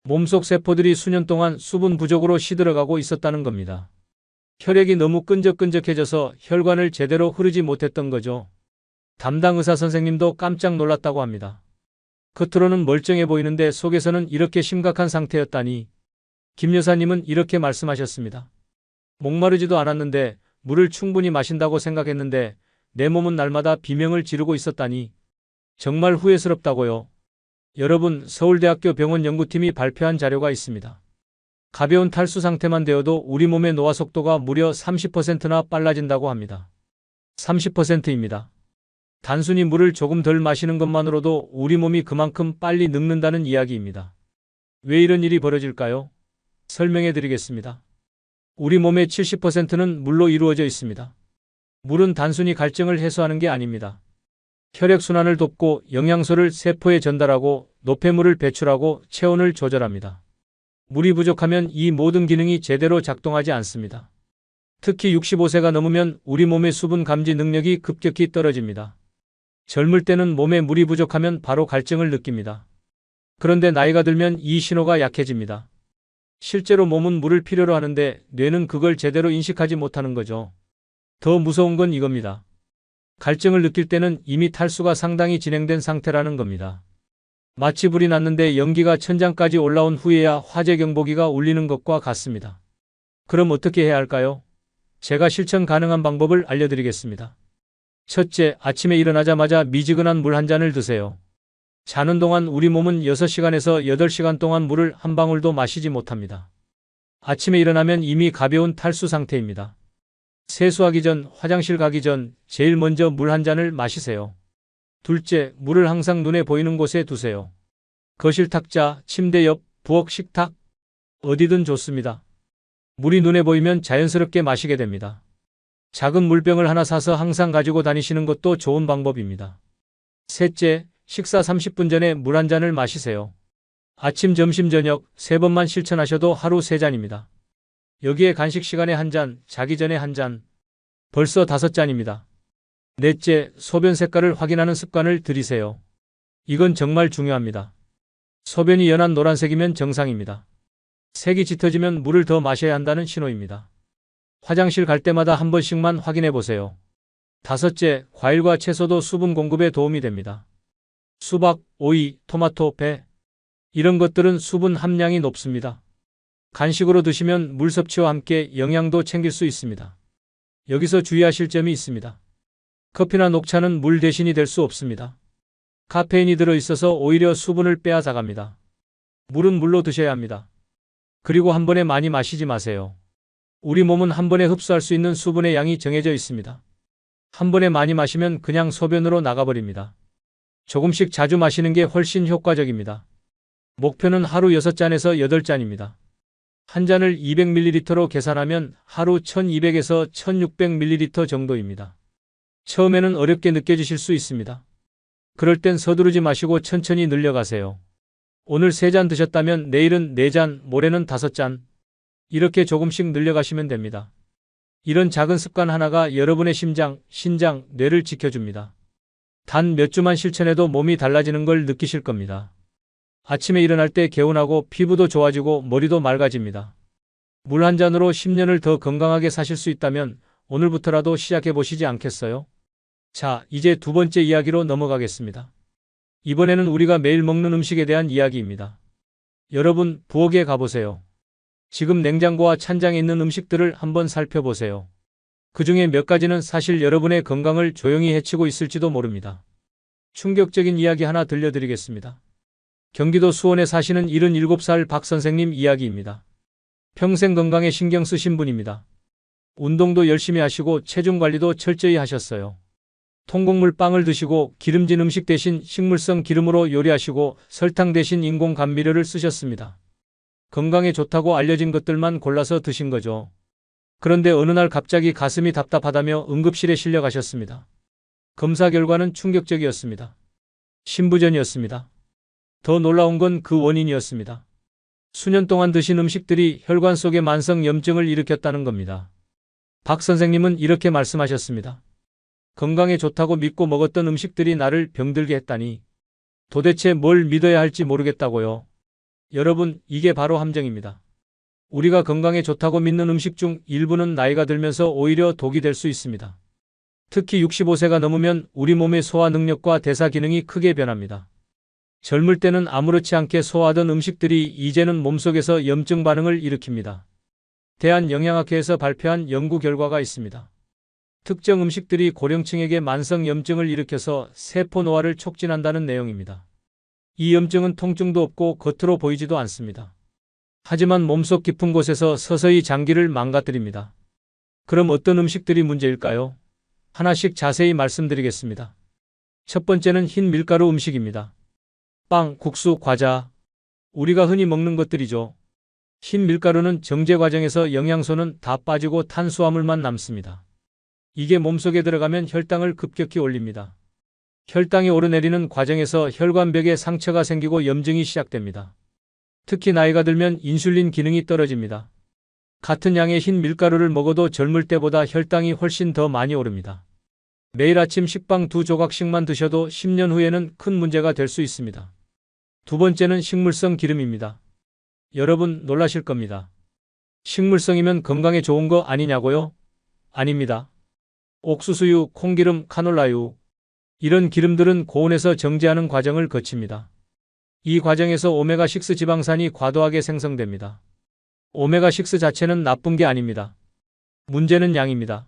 몸속 세포들이 수년 동안 수분 부족으로 시들어가고 있었다는 겁니다. 혈액이 너무 끈적끈적해져서 혈관을 제대로 흐르지 못했던 거죠. 담당 의사 선생님도 깜짝 놀랐다고 합니다. 겉으로는 멀쩡해 보이는데 속에서는 이렇게 심각한 상태였다니. 김 여사님은 이렇게 말씀하셨습니다. 목마르지도 않았는데 물을 충분히 마신다고 생각했는데 내 몸은 날마다 비명을 지르고 있었다니. 정말 후회스럽다고요. 여러분, 서울대학교 병원 연구팀이 발표한 자료가 있습니다. 가벼운 탈수 상태만 되어도 우리 몸의 노화 속도가 무려 30%나 빨라진다고 합니다. 30%입니다. 단순히 물을 조금 덜 마시는 것만으로도 우리 몸이 그만큼 빨리 늙는다는 이야기입니다. 왜 이런 일이 벌어질까요? 설명해 드리겠습니다. 우리 몸의 70%는 물로 이루어져 있습니다. 물은 단순히 갈증을 해소하는 게 아닙니다. 혈액순환을 돕고 영양소를 세포에 전달하고 노폐물을 배출하고 체온을 조절합니다. 물이 부족하면 이 모든 기능이 제대로 작동하지 않습니다. 특히 65세가 넘으면 우리 몸의 수분 감지 능력이 급격히 떨어집니다. 젊을 때는 몸에 물이 부족하면 바로 갈증을 느낍니다. 그런데 나이가 들면 이 신호가 약해집니다. 실제로 몸은 물을 필요로 하는데 뇌는 그걸 제대로 인식하지 못하는 거죠. 더 무서운 건 이겁니다. 갈증을 느낄 때는 이미 탈수가 상당히 진행된 상태라는 겁니다. 마치 불이 났는데 연기가 천장까지 올라온 후에야 화재 경보기가 울리는 것과 같습니다. 그럼 어떻게 해야 할까요? 제가 실천 가능한 방법을 알려드리겠습니다. 첫째, 아침에 일어나자마자 미지근한 물 한 잔을 드세요. 자는 동안 우리 몸은 6시간에서 8시간 동안 물을 한 방울도 마시지 못합니다. 아침에 일어나면 이미 가벼운 탈수 상태입니다. 세수하기 전, 화장실 가기 전 제일 먼저 물 한 잔을 마시세요. 둘째, 물을 항상 눈에 보이는 곳에 두세요. 거실 탁자, 침대 옆, 부엌 식탁, 어디든 좋습니다. 물이 눈에 보이면 자연스럽게 마시게 됩니다. 작은 물병을 하나 사서 항상 가지고 다니시는 것도 좋은 방법입니다. 셋째, 식사 30분 전에 물 한 잔을 마시세요. 아침, 점심, 저녁 3번만 실천하셔도 하루 3잔입니다. 여기에 간식 시간에 한 잔, 자기 전에 한 잔, 벌써 5잔입니다. 넷째, 소변 색깔을 확인하는 습관을 들이세요. 이건 정말 중요합니다. 소변이 연한 노란색이면 정상입니다. 색이 짙어지면 물을 더 마셔야 한다는 신호입니다. 화장실 갈 때마다 한 번씩만 확인해 보세요. 다섯째, 과일과 채소도 수분 공급에 도움이 됩니다. 수박, 오이, 토마토, 배 이런 것들은 수분 함량이 높습니다. 간식으로 드시면 물 섭취와 함께 영양도 챙길 수 있습니다. 여기서 주의하실 점이 있습니다. 커피나 녹차는 물 대신이 될 수 없습니다. 카페인이 들어있어서 오히려 수분을 빼앗아갑니다. 물은 물로 드셔야 합니다. 그리고 한 번에 많이 마시지 마세요. 우리 몸은 한 번에 흡수할 수 있는 수분의 양이 정해져 있습니다. 한 번에 많이 마시면 그냥 소변으로 나가버립니다. 조금씩 자주 마시는 게 훨씬 효과적입니다. 목표는 하루 6잔에서 8잔입니다. 한 잔을 200ml로 계산하면 하루 1200에서 1600ml 정도입니다. 처음에는 어렵게 느껴지실 수 있습니다. 그럴 땐 서두르지 마시고 천천히 늘려가세요. 오늘 3잔 드셨다면 내일은 4잔, 모레는 5잔. 이렇게 조금씩 늘려가시면 됩니다. 이런 작은 습관 하나가 여러분의 심장, 신장, 뇌를 지켜줍니다. 단 몇 주만 실천해도 몸이 달라지는 걸 느끼실 겁니다. 아침에 일어날 때 개운하고 피부도 좋아지고 머리도 맑아집니다. 물 한 잔으로 10년을 더 건강하게 사실 수 있다면 오늘부터라도 시작해 보시지 않겠어요? 자, 이제 두 번째 이야기로 넘어가겠습니다. 이번에는 우리가 매일 먹는 음식에 대한 이야기입니다. 여러분, 부엌에 가보세요. 지금 냉장고와 찬장에 있는 음식들을 한번 살펴보세요. 그 중에 몇 가지는 사실 여러분의 건강을 조용히 해치고 있을지도 모릅니다. 충격적인 이야기 하나 들려드리겠습니다. 경기도 수원에 사시는 77살 박 선생님 이야기입니다. 평생 건강에 신경 쓰신 분입니다. 운동도 열심히 하시고 체중 관리도 철저히 하셨어요. 통곡물 빵을 드시고 기름진 음식 대신 식물성 기름으로 요리하시고 설탕 대신 인공 감미료를 쓰셨습니다. 건강에 좋다고 알려진 것들만 골라서 드신 거죠. 그런데 어느 날 갑자기 가슴이 답답하다며 응급실에 실려가셨습니다. 검사 결과는 충격적이었습니다. 신부전이었습니다. 더 놀라운 건 그 원인이었습니다. 수년 동안 드신 음식들이 혈관 속에 만성 염증을 일으켰다는 겁니다. 박 선생님은 이렇게 말씀하셨습니다. 건강에 좋다고 믿고 먹었던 음식들이 나를 병들게 했다니 도대체 뭘 믿어야 할지 모르겠다고요. 여러분, 이게 바로 함정입니다. 우리가 건강에 좋다고 믿는 음식 중 일부는 나이가 들면서 오히려 독이 될 수 있습니다. 특히 65세가 넘으면 우리 몸의 소화 능력과 대사 기능이 크게 변합니다. 젊을 때는 아무렇지 않게 소화하던 음식들이 이제는 몸속에서 염증 반응을 일으킵니다. 대한영양학회에서 발표한 연구 결과가 있습니다. 특정 음식들이 고령층에게 만성 염증을 일으켜서 세포 노화를 촉진한다는 내용입니다. 이 염증은 통증도 없고 겉으로 보이지도 않습니다. 하지만 몸속 깊은 곳에서 서서히 장기를 망가뜨립니다. 그럼 어떤 음식들이 문제일까요? 하나씩 자세히 말씀드리겠습니다. 첫 번째는 흰 밀가루 음식입니다. 빵, 국수, 과자. 우리가 흔히 먹는 것들이죠. 흰 밀가루는 정제 과정에서 영양소는 다 빠지고 탄수화물만 남습니다. 이게 몸속에 들어가면 혈당을 급격히 올립니다. 혈당이 오르내리는 과정에서 혈관벽에 상처가 생기고 염증이 시작됩니다. 특히 나이가 들면 인슐린 기능이 떨어집니다. 같은 양의 흰 밀가루를 먹어도 젊을 때보다 혈당이 훨씬 더 많이 오릅니다. 매일 아침 식빵 2조각씩만 드셔도 10년 후에는 큰 문제가 될 수 있습니다. 두 번째는 식물성 기름입니다. 여러분 놀라실 겁니다. 식물성이면 건강에 좋은 거 아니냐고요? 아닙니다. 옥수수유, 콩기름, 카놀라유 이런 기름들은 고온에서 정제하는 과정을 거칩니다. 이 과정에서 오메가6 지방산이 과도하게 생성됩니다. 오메가6 자체는 나쁜 게 아닙니다. 문제는 양입니다.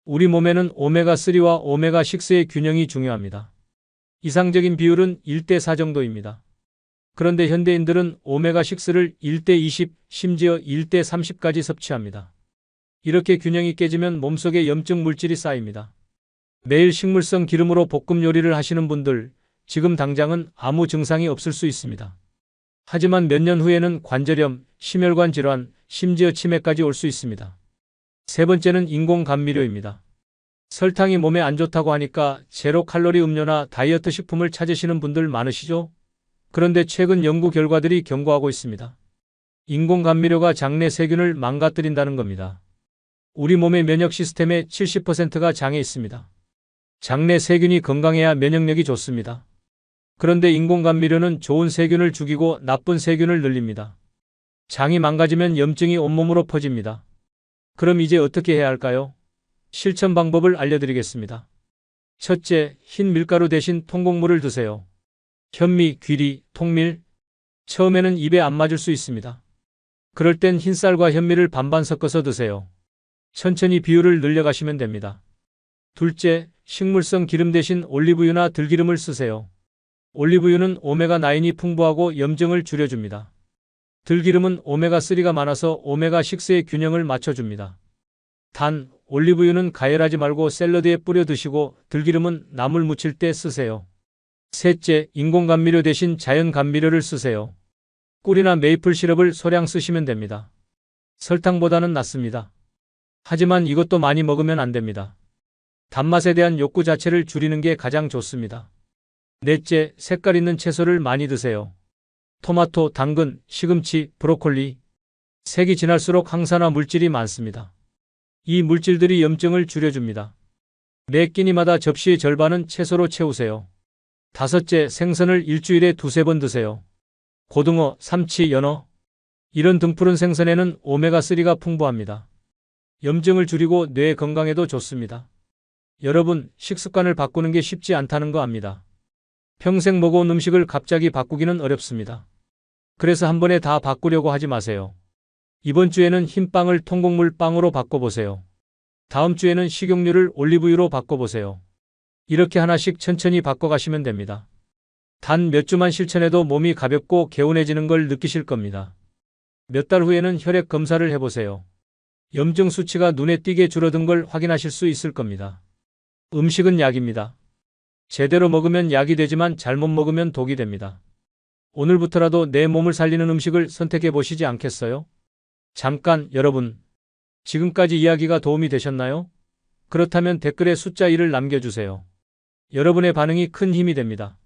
우리 몸에는 오메가3와 오메가6의 균형이 중요합니다. 이상적인 비율은 1대4 정도입니다. 그런데 현대인들은 오메가6를 1대20, 심지어 1대30까지 섭취합니다. 이렇게 균형이 깨지면 몸속에 염증 물질이 쌓입니다. 매일 식물성 기름으로 볶음 요리를 하시는 분들, 지금 당장은 아무 증상이 없을 수 있습니다. 하지만 몇 년 후에는 관절염, 심혈관 질환, 심지어 치매까지 올 수 있습니다. 세 번째는 인공 감미료입니다. 설탕이 몸에 안 좋다고 하니까 제로 칼로리 음료나 다이어트 식품을 찾으시는 분들 많으시죠? 그런데 최근 연구 결과들이 경고하고 있습니다. 인공 감미료가 장내 세균을 망가뜨린다는 겁니다. 우리 몸의 면역 시스템의 70%가 장에 있습니다. 장내 세균이 건강해야 면역력이 좋습니다. 그런데 인공 감미료는 좋은 세균을 죽이고 나쁜 세균을 늘립니다. 장이 망가지면 염증이 온몸으로 퍼집니다. 그럼 이제 어떻게 해야 할까요? 실천 방법을 알려드리겠습니다. 첫째, 흰 밀가루 대신 통곡물을 드세요. 현미, 귀리, 통밀. 처음에는 입에 안 맞을 수 있습니다. 그럴 땐 흰쌀과 현미를 반반 섞어서 드세요. 천천히 비율을 늘려가시면 됩니다. 둘째, 식물성 기름 대신 올리브유나 들기름을 쓰세요. 올리브유는 오메가9이 풍부하고 염증을 줄여줍니다. 들기름은 오메가3가 많아서 오메가6의 균형을 맞춰줍니다. 단, 올리브유는 가열하지 말고 샐러드에 뿌려 드시고 들기름은 나물 무칠 때 쓰세요. 셋째, 인공 감미료 대신 자연 감미료를 쓰세요. 꿀이나 메이플 시럽을 소량 쓰시면 됩니다. 설탕보다는 낫습니다. 하지만 이것도 많이 먹으면 안 됩니다. 단맛에 대한 욕구 자체를 줄이는 게 가장 좋습니다. 넷째, 색깔 있는 채소를 많이 드세요. 토마토, 당근, 시금치, 브로콜리. 색이 진할수록 항산화 물질이 많습니다. 이 물질들이 염증을 줄여줍니다. 매 끼니마다 접시의 절반은 채소로 채우세요. 다섯째, 생선을 일주일에 2~3번 드세요. 고등어, 삼치, 연어. 이런 등푸른 생선에는 오메가3가 풍부합니다. 염증을 줄이고 뇌 건강에도 좋습니다. 여러분, 식습관을 바꾸는 게 쉽지 않다는 거 압니다. 평생 먹어온 음식을 갑자기 바꾸기는 어렵습니다. 그래서 한 번에 다 바꾸려고 하지 마세요. 이번 주에는 흰빵을 통곡물 빵으로 바꿔보세요. 다음 주에는 식용유를 올리브유로 바꿔보세요. 이렇게 하나씩 천천히 바꿔가시면 됩니다. 단 몇 주만 실천해도 몸이 가볍고 개운해지는 걸 느끼실 겁니다. 몇 달 후에는 혈액 검사를 해보세요. 염증 수치가 눈에 띄게 줄어든 걸 확인하실 수 있을 겁니다. 음식은 약입니다. 제대로 먹으면 약이 되지만 잘못 먹으면 독이 됩니다. 오늘부터라도 내 몸을 살리는 음식을 선택해 보시지 않겠어요? 잠깐, 여러분. 지금까지 이야기가 도움이 되셨나요? 그렇다면 댓글에 숫자 1을 남겨주세요. 여러분의 반응이 큰 힘이 됩니다.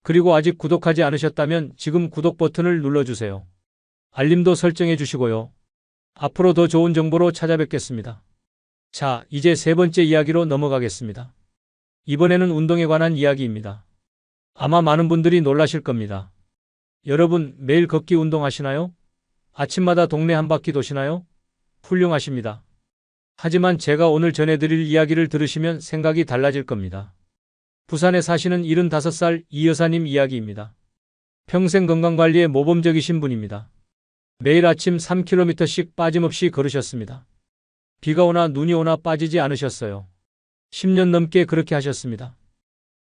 그리고 아직 구독하지 않으셨다면 지금 구독 버튼을 눌러주세요. 알림도 설정해 주시고요. 앞으로 더 좋은 정보로 찾아뵙겠습니다. 자, 이제 세 번째 이야기로 넘어가겠습니다. 이번에는 운동에 관한 이야기입니다. 아마 많은 분들이 놀라실 겁니다. 여러분, 매일 걷기 운동하시나요? 아침마다 동네 한 바퀴 도시나요? 훌륭하십니다. 하지만 제가 오늘 전해드릴 이야기를 들으시면 생각이 달라질 겁니다. 부산에 사시는 75살 이 여사님 이야기입니다. 평생 건강관리에 모범적이신 분입니다. 매일 아침 3km씩 빠짐없이 걸으셨습니다. 비가 오나 눈이 오나 빠지지 않으셨어요. 10년 넘게 그렇게 하셨습니다.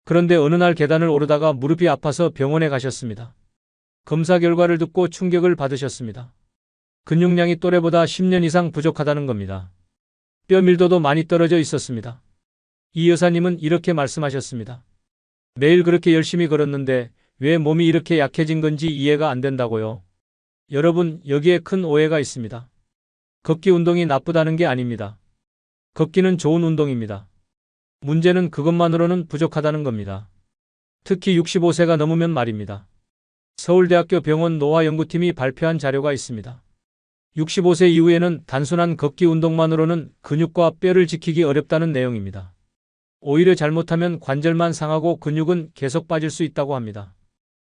그런데 어느 날 계단을 오르다가 무릎이 아파서 병원에 가셨습니다. 검사 결과를 듣고 충격을 받으셨습니다. 근육량이 또래보다 10년 이상 부족하다는 겁니다. 뼈 밀도도 많이 떨어져 있었습니다. 이 여사님은 이렇게 말씀하셨습니다. 매일 그렇게 열심히 걸었는데 왜 몸이 이렇게 약해진 건지 이해가 안 된다고요. 여러분, 여기에 큰 오해가 있습니다. 걷기 운동이 나쁘다는 게 아닙니다. 걷기는 좋은 운동입니다. 문제는 그것만으로는 부족하다는 겁니다. 특히 65세가 넘으면 말입니다. 서울대학교 병원 노화연구팀이 발표한 자료가 있습니다. 65세 이후에는 단순한 걷기 운동만으로는 근육과 뼈를 지키기 어렵다는 내용입니다. 오히려 잘못하면 관절만 상하고 근육은 계속 빠질 수 있다고 합니다.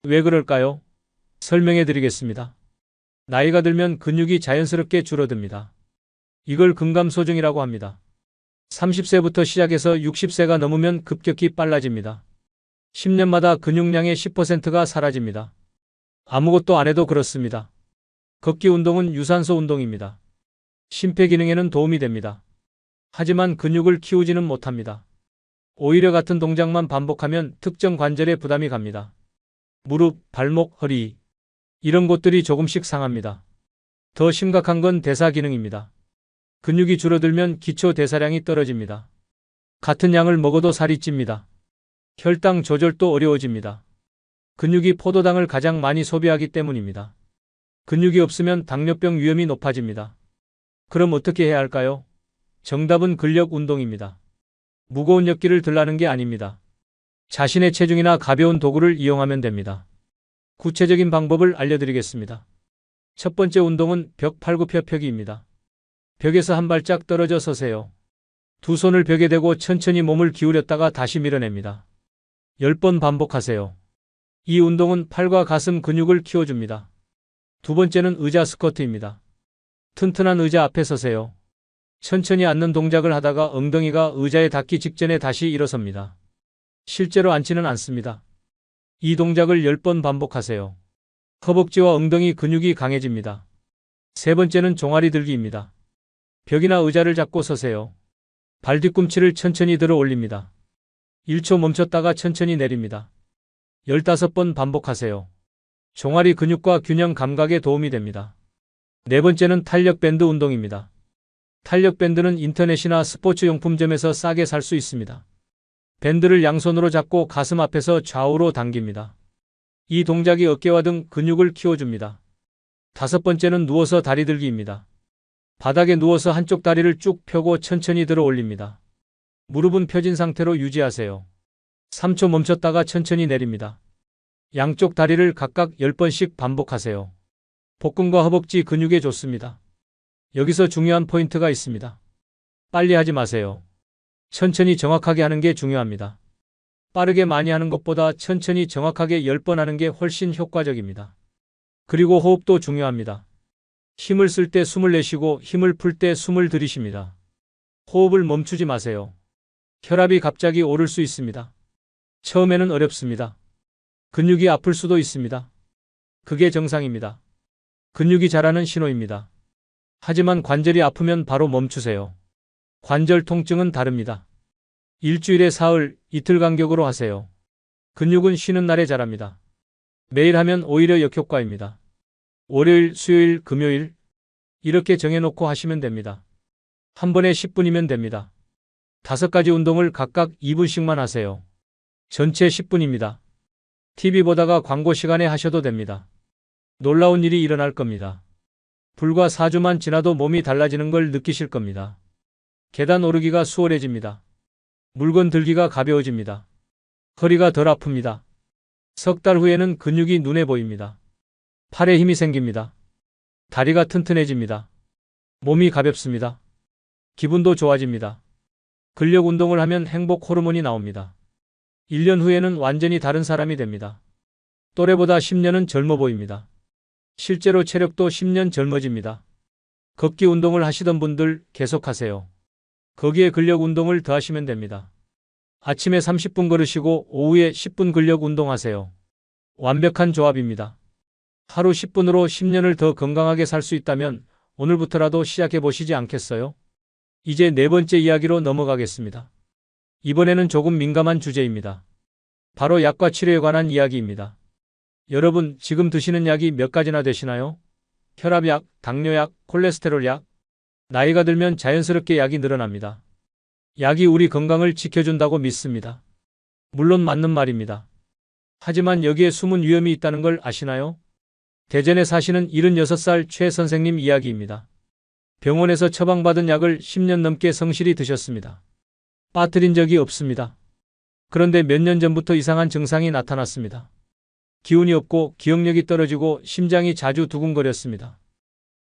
왜 그럴까요? 설명해 드리겠습니다. 나이가 들면 근육이 자연스럽게 줄어듭니다. 이걸 근감소증이라고 합니다. 30세부터 시작해서 60세가 넘으면 급격히 빨라집니다. 10년마다 근육량의 10%가 사라집니다. 아무것도 안 해도 그렇습니다. 걷기 운동은 유산소 운동입니다. 심폐기능에는 도움이 됩니다. 하지만 근육을 키우지는 못합니다. 오히려 같은 동작만 반복하면 특정 관절에 부담이 갑니다. 무릎, 발목, 허리 이런 곳들이 조금씩 상합니다. 더 심각한 건 대사 기능입니다. 근육이 줄어들면 기초 대사량이 떨어집니다. 같은 양을 먹어도 살이 찝니다. 혈당 조절도 어려워집니다. 근육이 포도당을 가장 많이 소비하기 때문입니다. 근육이 없으면 당뇨병 위험이 높아집니다. 그럼 어떻게 해야 할까요? 정답은 근력 운동입니다. 무거운 역기를 들라는 게 아닙니다. 자신의 체중이나 가벼운 도구를 이용하면 됩니다. 구체적인 방법을 알려드리겠습니다. 첫 번째 운동은 벽 팔굽혀펴기입니다. 벽에서 한 발짝 떨어져 서세요. 두 손을 벽에 대고 천천히 몸을 기울였다가 다시 밀어냅니다. 10번 반복하세요. 이 운동은 팔과 가슴 근육을 키워줍니다. 두 번째는 의자 스쿼트입니다. 튼튼한 의자 앞에 서세요. 천천히 앉는 동작을 하다가 엉덩이가 의자에 닿기 직전에 다시 일어섭니다. 실제로 앉지는 않습니다. 이 동작을 10번 반복하세요. 허벅지와 엉덩이 근육이 강해집니다. 세 번째는 종아리 들기입니다. 벽이나 의자를 잡고 서세요. 발 뒤꿈치를 천천히 들어 올립니다. 1초 멈췄다가 천천히 내립니다. 15번 반복하세요. 종아리 근육과 균형 감각에 도움이 됩니다. 네 번째는 탄력 밴드 운동입니다. 탄력 밴드는 인터넷이나 스포츠 용품점에서 싸게 살 수 있습니다. 밴드를 양손으로 잡고 가슴 앞에서 좌우로 당깁니다. 이 동작이 어깨와 등 근육을 키워줍니다. 다섯 번째는 누워서 다리 들기입니다. 바닥에 누워서 한쪽 다리를 쭉 펴고 천천히 들어 올립니다. 무릎은 펴진 상태로 유지하세요. 3초 멈췄다가 천천히 내립니다. 양쪽 다리를 각각 10번씩 반복하세요. 복근과 허벅지 근육에 좋습니다. 여기서 중요한 포인트가 있습니다. 빨리 하지 마세요. 천천히 정확하게 하는 게 중요합니다. 빠르게 많이 하는 것보다 천천히 정확하게 10번 하는 게 훨씬 효과적입니다. 그리고 호흡도 중요합니다. 힘을 쓸 때 숨을 내쉬고 힘을 풀 때 숨을 들이쉽니다. 호흡을 멈추지 마세요. 혈압이 갑자기 오를 수 있습니다. 처음에는 어렵습니다. 근육이 아플 수도 있습니다. 그게 정상입니다. 근육이 자라는 신호입니다. 하지만 관절이 아프면 바로 멈추세요. 관절 통증은 다릅니다. 일주일에 사흘, 이틀 간격으로 하세요. 근육은 쉬는 날에 자랍니다. 매일 하면 오히려 역효과입니다. 월요일, 수요일, 금요일 이렇게 정해놓고 하시면 됩니다. 한 번에 10분이면 됩니다. 5가지 운동을 각각 2분씩만 하세요. 전체 10분입니다. TV 보다가 광고 시간에 하셔도 됩니다. 놀라운 일이 일어날 겁니다. 불과 4주만 지나도 몸이 달라지는 걸 느끼실 겁니다. 계단 오르기가 수월해집니다. 물건 들기가 가벼워집니다. 허리가 덜 아픕니다. 석 달 후에는 근육이 눈에 보입니다. 팔에 힘이 생깁니다. 다리가 튼튼해집니다. 몸이 가볍습니다. 기분도 좋아집니다. 근력 운동을 하면 행복 호르몬이 나옵니다. 1년 후에는 완전히 다른 사람이 됩니다. 또래보다 10년은 젊어 보입니다. 실제로 체력도 10년 젊어집니다. 걷기 운동을 하시던 분들 계속하세요. 거기에 근력 운동을 더하시면 됩니다. 아침에 30분 걸으시고 오후에 10분 근력 운동하세요. 완벽한 조합입니다. 하루 10분으로 10년을 더 건강하게 살 수 있다면 오늘부터라도 시작해 보시지 않겠어요? 이제 네 번째 이야기로 넘어가겠습니다. 이번에는 조금 민감한 주제입니다. 바로 약과 치료에 관한 이야기입니다. 여러분, 지금 드시는 약이 몇 가지나 되시나요? 혈압약, 당뇨약, 콜레스테롤약. 나이가 들면 자연스럽게 약이 늘어납니다. 약이 우리 건강을 지켜준다고 믿습니다. 물론 맞는 말입니다. 하지만 여기에 숨은 위험이 있다는 걸 아시나요? 대전에 사시는 76살 최 선생님 이야기입니다. 병원에서 처방받은 약을 10년 넘게 성실히 드셨습니다. 빠뜨린 적이 없습니다. 그런데 몇 년 전부터 이상한 증상이 나타났습니다. 기운이 없고 기억력이 떨어지고 심장이 자주 두근거렸습니다.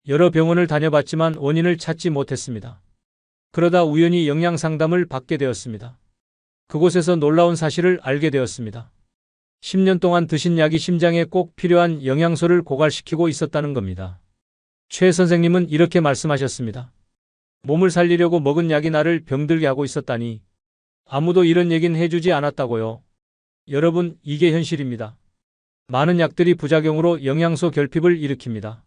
여러 병원을 다녀봤지만 원인을 찾지 못했습니다. 그러다 우연히 영양 상담을 받게 되었습니다. 그곳에서 놀라운 사실을 알게 되었습니다. 10년 동안 드신 약이 심장에 꼭 필요한 영양소를 고갈시키고 있었다는 겁니다. 최 선생님은 이렇게 말씀하셨습니다. 몸을 살리려고 먹은 약이 나를 병들게 하고 있었다니. 아무도 이런 얘긴 해주지 않았다고요. 여러분, 이게 현실입니다. 많은 약들이 부작용으로 영양소 결핍을 일으킵니다.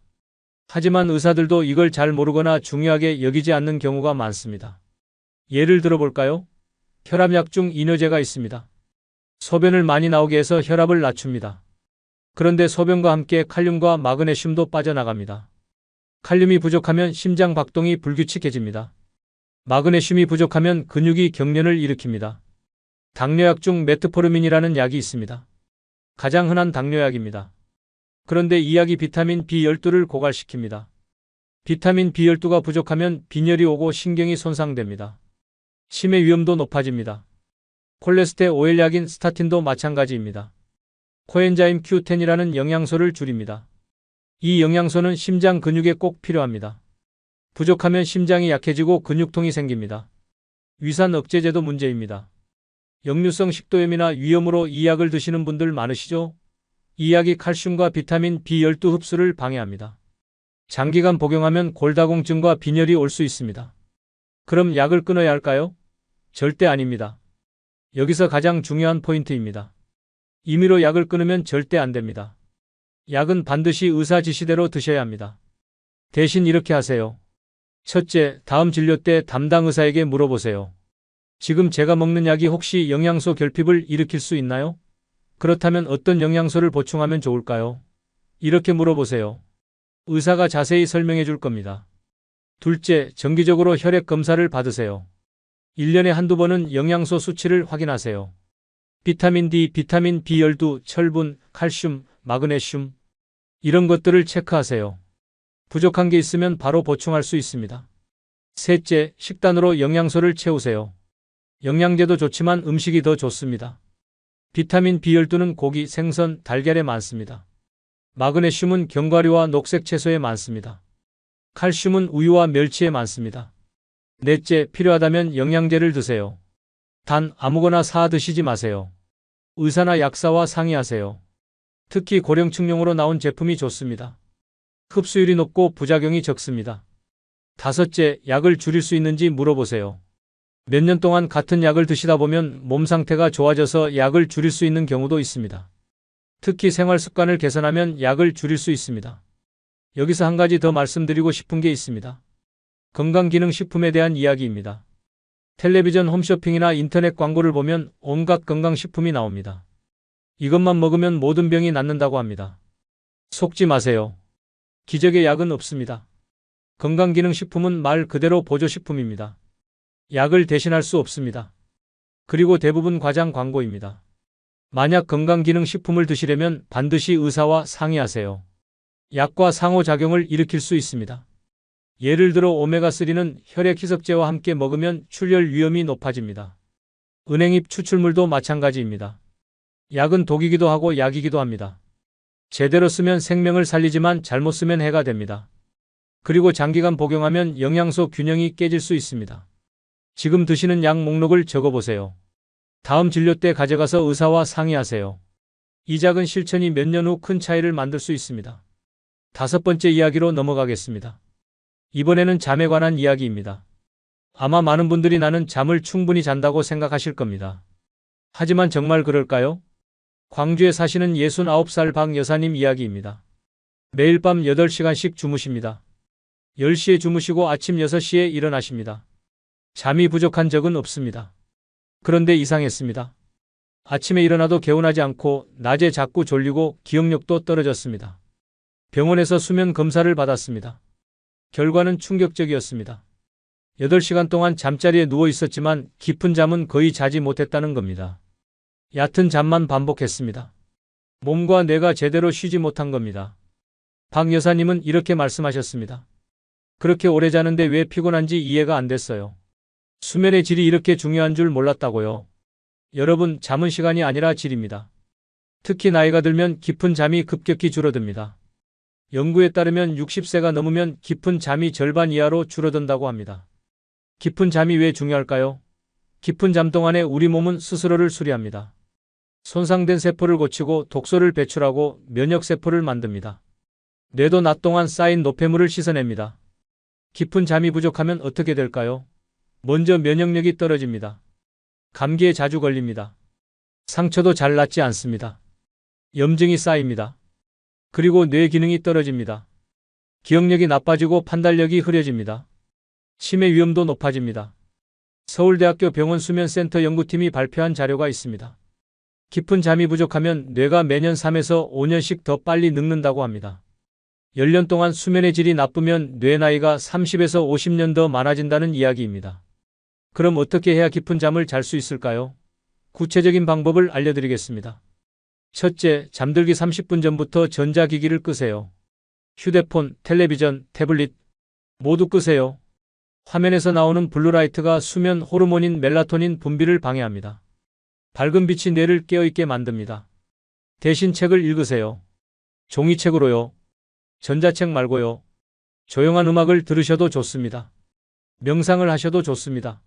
하지만 의사들도 이걸 잘 모르거나 중요하게 여기지 않는 경우가 많습니다. 예를 들어볼까요? 혈압약 중 이뇨제가 있습니다. 소변을 많이 나오게 해서 혈압을 낮춥니다. 그런데 소변과 함께 칼륨과 마그네슘도 빠져나갑니다. 칼륨이 부족하면 심장 박동이 불규칙해집니다. 마그네슘이 부족하면 근육이 경련을 일으킵니다. 당뇨약 중 메트포르민이라는 약이 있습니다. 가장 흔한 당뇨약입니다. 그런데 이 약이 비타민 B12를 고갈시킵니다. 비타민 B12가 부족하면 빈혈이 오고 신경이 손상됩니다. 치매 위험도 높아집니다. 콜레스테올 약인 스타틴도 마찬가지입니다. 코엔자임 Q10이라는 영양소를 줄입니다. 이 영양소는 심장 근육에 꼭 필요합니다. 부족하면 심장이 약해지고 근육통이 생깁니다. 위산 억제제도 문제입니다. 역류성 식도염이나 위염으로 이 약을 드시는 분들 많으시죠? 이 약이 칼슘과 비타민 B12 흡수를 방해합니다. 장기간 복용하면 골다공증과 빈혈이 올 수 있습니다. 그럼 약을 끊어야 할까요? 절대 아닙니다. 여기서 가장 중요한 포인트입니다. 임의로 약을 끊으면 절대 안 됩니다. 약은 반드시 의사 지시대로 드셔야 합니다. 대신 이렇게 하세요. 첫째, 다음 진료 때 담당 의사에게 물어보세요. 지금 제가 먹는 약이 혹시 영양소 결핍을 일으킬 수 있나요? 그렇다면 어떤 영양소를 보충하면 좋을까요? 이렇게 물어보세요. 의사가 자세히 설명해 줄 겁니다. 둘째, 정기적으로 혈액 검사를 받으세요. 1년에 한두 번은 영양소 수치를 확인하세요. 비타민 D, 비타민 B12, 철분, 칼슘, 마그네슘 이런 것들을 체크하세요. 부족한 게 있으면 바로 보충할 수 있습니다. 셋째, 식단으로 영양소를 채우세요. 영양제도 좋지만 음식이 더 좋습니다. 비타민 B12는 고기, 생선, 달걀에 많습니다. 마그네슘은 견과류와 녹색 채소에 많습니다. 칼슘은 우유와 멸치에 많습니다. 넷째, 필요하다면 영양제를 드세요. 단 아무거나 사 드시지 마세요. 의사나 약사와 상의하세요. 특히 고령층용으로 나온 제품이 좋습니다. 흡수율이 높고 부작용이 적습니다. 다섯째, 약을 줄일 수 있는지 물어보세요. 몇 년 동안 같은 약을 드시다 보면 몸 상태가 좋아져서 약을 줄일 수 있는 경우도 있습니다. 특히 생활 습관을 개선하면 약을 줄일 수 있습니다. 여기서 한 가지 더 말씀드리고 싶은 게 있습니다. 건강기능식품에 대한 이야기입니다. 텔레비전 홈쇼핑이나 인터넷 광고를 보면 온갖 건강식품이 나옵니다. 이것만 먹으면 모든 병이 낫는다고 합니다. 속지 마세요. 기적의 약은 없습니다. 건강기능식품은 말 그대로 보조식품입니다. 약을 대신할 수 없습니다. 그리고 대부분 과장 광고입니다. 만약 건강기능식품을 드시려면 반드시 의사와 상의하세요. 약과 상호작용을 일으킬 수 있습니다. 예를 들어 오메가3는 혈액 희석제와 함께 먹으면 출혈 위험이 높아집니다. 은행잎 추출물도 마찬가지입니다. 약은 독이기도 하고 약이기도 합니다. 제대로 쓰면 생명을 살리지만 잘못 쓰면 해가 됩니다. 그리고 장기간 복용하면 영양소 균형이 깨질 수 있습니다. 지금 드시는 약 목록을 적어보세요. 다음 진료 때 가져가서 의사와 상의하세요. 이 작은 실천이 몇 년 후 큰 차이를 만들 수 있습니다. 다섯 번째 이야기로 넘어가겠습니다. 이번에는 잠에 관한 이야기입니다. 아마 많은 분들이 나는 잠을 충분히 잔다고 생각하실 겁니다. 하지만 정말 그럴까요? 광주에 사시는 69살 박 여사님 이야기입니다. 매일 밤 8시간씩 주무십니다. 10시에 주무시고 아침 6시에 일어나십니다. 잠이 부족한 적은 없습니다. 그런데 이상했습니다. 아침에 일어나도 개운하지 않고 낮에 자꾸 졸리고 기억력도 떨어졌습니다. 병원에서 수면 검사를 받았습니다. 결과는 충격적이었습니다. 8시간 동안 잠자리에 누워 있었지만 깊은 잠은 거의 자지 못했다는 겁니다. 얕은 잠만 반복했습니다. 몸과 뇌가 제대로 쉬지 못한 겁니다. 박 여사님은 이렇게 말씀하셨습니다. 그렇게 오래 자는데 왜 피곤한지 이해가 안 됐어요. 수면의 질이 이렇게 중요한 줄 몰랐다고요. 여러분, 잠은 시간이 아니라 질입니다. 특히 나이가 들면 깊은 잠이 급격히 줄어듭니다. 연구에 따르면 60세가 넘으면 깊은 잠이 절반 이하로 줄어든다고 합니다. 깊은 잠이 왜 중요할까요? 깊은 잠 동안에 우리 몸은 스스로를 수리합니다. 손상된 세포를 고치고 독소를 배출하고 면역세포를 만듭니다. 뇌도 낮 동안 쌓인 노폐물을 씻어냅니다. 깊은 잠이 부족하면 어떻게 될까요? 먼저 면역력이 떨어집니다. 감기에 자주 걸립니다. 상처도 잘 낫지 않습니다. 염증이 쌓입니다. 그리고 뇌 기능이 떨어집니다. 기억력이 나빠지고 판단력이 흐려집니다. 치매 위험도 높아집니다. 서울대학교 병원수면센터 연구팀이 발표한 자료가 있습니다. 깊은 잠이 부족하면 뇌가 매년 3에서 5년씩 더 빨리 늙는다고 합니다. 10년 동안 수면의 질이 나쁘면 뇌 나이가 30에서 50년 더 많아진다는 이야기입니다. 그럼 어떻게 해야 깊은 잠을 잘 수 있을까요? 구체적인 방법을 알려드리겠습니다. 첫째, 잠들기 30분 전부터 전자기기를 끄세요. 휴대폰, 텔레비전, 태블릿 모두 끄세요. 화면에서 나오는 블루라이트가 수면 호르몬인 멜라토닌 분비를 방해합니다. 밝은 빛이 뇌를 깨어있게 만듭니다. 대신 책을 읽으세요. 종이책으로요. 전자책 말고요. 조용한 음악을 들으셔도 좋습니다. 명상을 하셔도 좋습니다.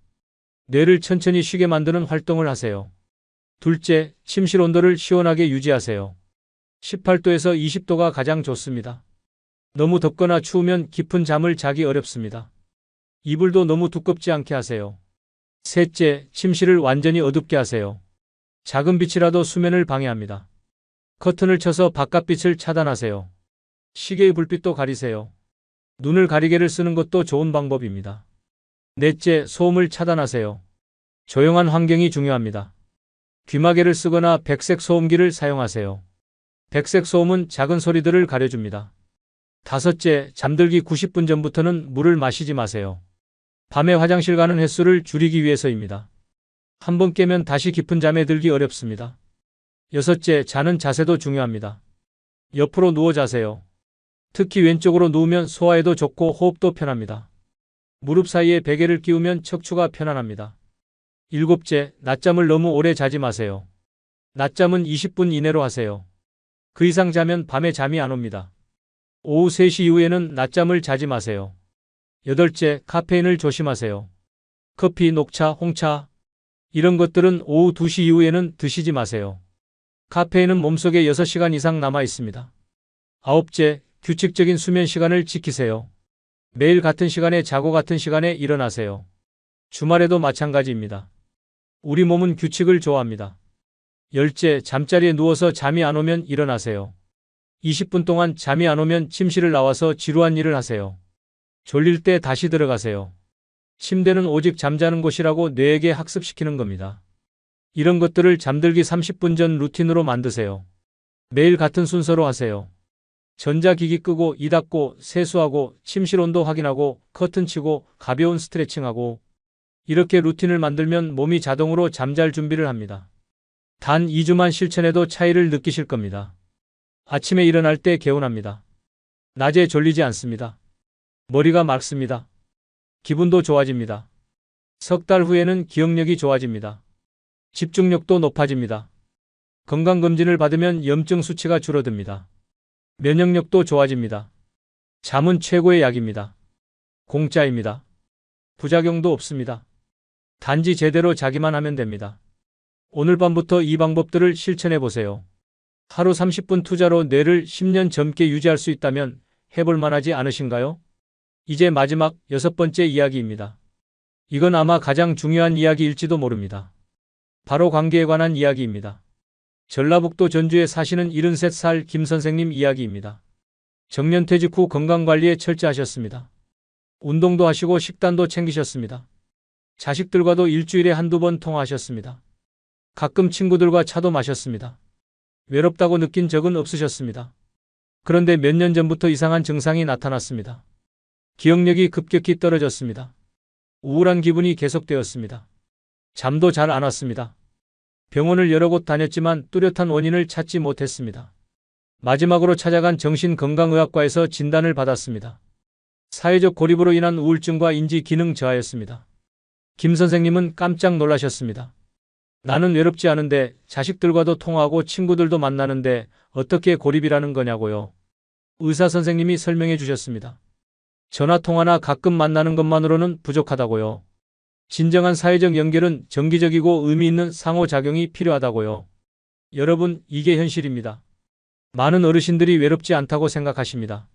뇌를 천천히 쉬게 만드는 활동을 하세요. 둘째, 침실 온도를 시원하게 유지하세요. 18도에서 20도가 가장 좋습니다. 너무 덥거나 추우면 깊은 잠을 자기 어렵습니다. 이불도 너무 두껍지 않게 하세요. 셋째, 침실을 완전히 어둡게 하세요. 작은 빛이라도 수면을 방해합니다. 커튼을 쳐서 바깥빛을 차단하세요. 시계의 불빛도 가리세요. 눈을 가리개를 쓰는 것도 좋은 방법입니다. 넷째, 소음을 차단하세요. 조용한 환경이 중요합니다. 귀마개를 쓰거나 백색 소음기를 사용하세요. 백색 소음은 작은 소리들을 가려줍니다. 다섯째, 잠들기 90분 전부터는 물을 마시지 마세요. 밤에 화장실 가는 횟수를 줄이기 위해서입니다. 한번 깨면 다시 깊은 잠에 들기 어렵습니다. 여섯째, 자는 자세도 중요합니다. 옆으로 누워 자세요. 특히 왼쪽으로 누우면 소화에도 좋고 호흡도 편합니다. 무릎 사이에 베개를 끼우면 척추가 편안합니다. 일곱째, 낮잠을 너무 오래 자지 마세요. 낮잠은 20분 이내로 하세요. 그 이상 자면 밤에 잠이 안 옵니다. 오후 3시 이후에는 낮잠을 자지 마세요. 여덟째, 카페인을 조심하세요. 커피, 녹차, 홍차 이런 것들은 오후 2시 이후에는 드시지 마세요. 카페인은 몸속에 6시간 이상 남아 있습니다. 아홉째, 규칙적인 수면 시간을 지키세요. 매일 같은 시간에 자고 같은 시간에 일어나세요. 주말에도 마찬가지입니다. 우리 몸은 규칙을 좋아합니다. 열째, 잠자리에 누워서 잠이 안 오면 일어나세요. 20분 동안 잠이 안 오면 침실을 나와서 지루한 일을 하세요. 졸릴 때 다시 들어가세요. 침대는 오직 잠자는 곳이라고 뇌에게 학습시키는 겁니다. 이런 것들을 잠들기 30분 전 루틴으로 만드세요. 매일 같은 순서로 하세요. 전자기기 끄고 이 닫고 세수하고 침실 온도 확인하고 커튼 치고 가벼운 스트레칭하고 이렇게 루틴을 만들면 몸이 자동으로 잠잘 준비를 합니다. 단 2주만 실천해도 차이를 느끼실 겁니다. 아침에 일어날 때 개운합니다. 낮에 졸리지 않습니다. 머리가 맑습니다. 기분도 좋아집니다. 석 달 후에는 기억력이 좋아집니다. 집중력도 높아집니다. 건강검진을 받으면 염증 수치가 줄어듭니다. 면역력도 좋아집니다. 잠은 최고의 약입니다. 공짜입니다. 부작용도 없습니다. 단지 제대로 자기만 하면 됩니다. 오늘 밤부터 이 방법들을 실천해 보세요. 하루 30분 투자로 뇌를 10년 젊게 유지할 수 있다면 해볼 만하지 않으신가요? 이제 마지막 6번째 이야기입니다. 이건 아마 가장 중요한 이야기일지도 모릅니다. 바로 관계에 관한 이야기입니다. 전라북도 전주에 사시는 73살 김 선생님 이야기입니다. 정년퇴직 후 건강관리에 철저하셨습니다. 운동도 하시고 식단도 챙기셨습니다. 자식들과도 일주일에 한두 번 통화하셨습니다. 가끔 친구들과 차도 마셨습니다. 외롭다고 느낀 적은 없으셨습니다. 그런데 몇 년 전부터 이상한 증상이 나타났습니다. 기억력이 급격히 떨어졌습니다. 우울한 기분이 계속되었습니다. 잠도 잘 안 왔습니다. 병원을 여러 곳 다녔지만 뚜렷한 원인을 찾지 못했습니다. 마지막으로 찾아간 정신건강의학과에서 진단을 받았습니다. 사회적 고립으로 인한 우울증과 인지 기능 저하였습니다. 김 선생님은 깜짝 놀라셨습니다. 나는 외롭지 않은데 자식들과도 통화하고 친구들도 만나는데 어떻게 고립이라는 거냐고요. 의사 선생님이 설명해 주셨습니다. 전화통화나 가끔 만나는 것만으로는 부족하다고요. 진정한 사회적 연결은 정기적이고 의미 있는 상호작용이 필요하다고요. 여러분, 이게 현실입니다. 많은 어르신들이 외롭지 않다고 생각하십니다.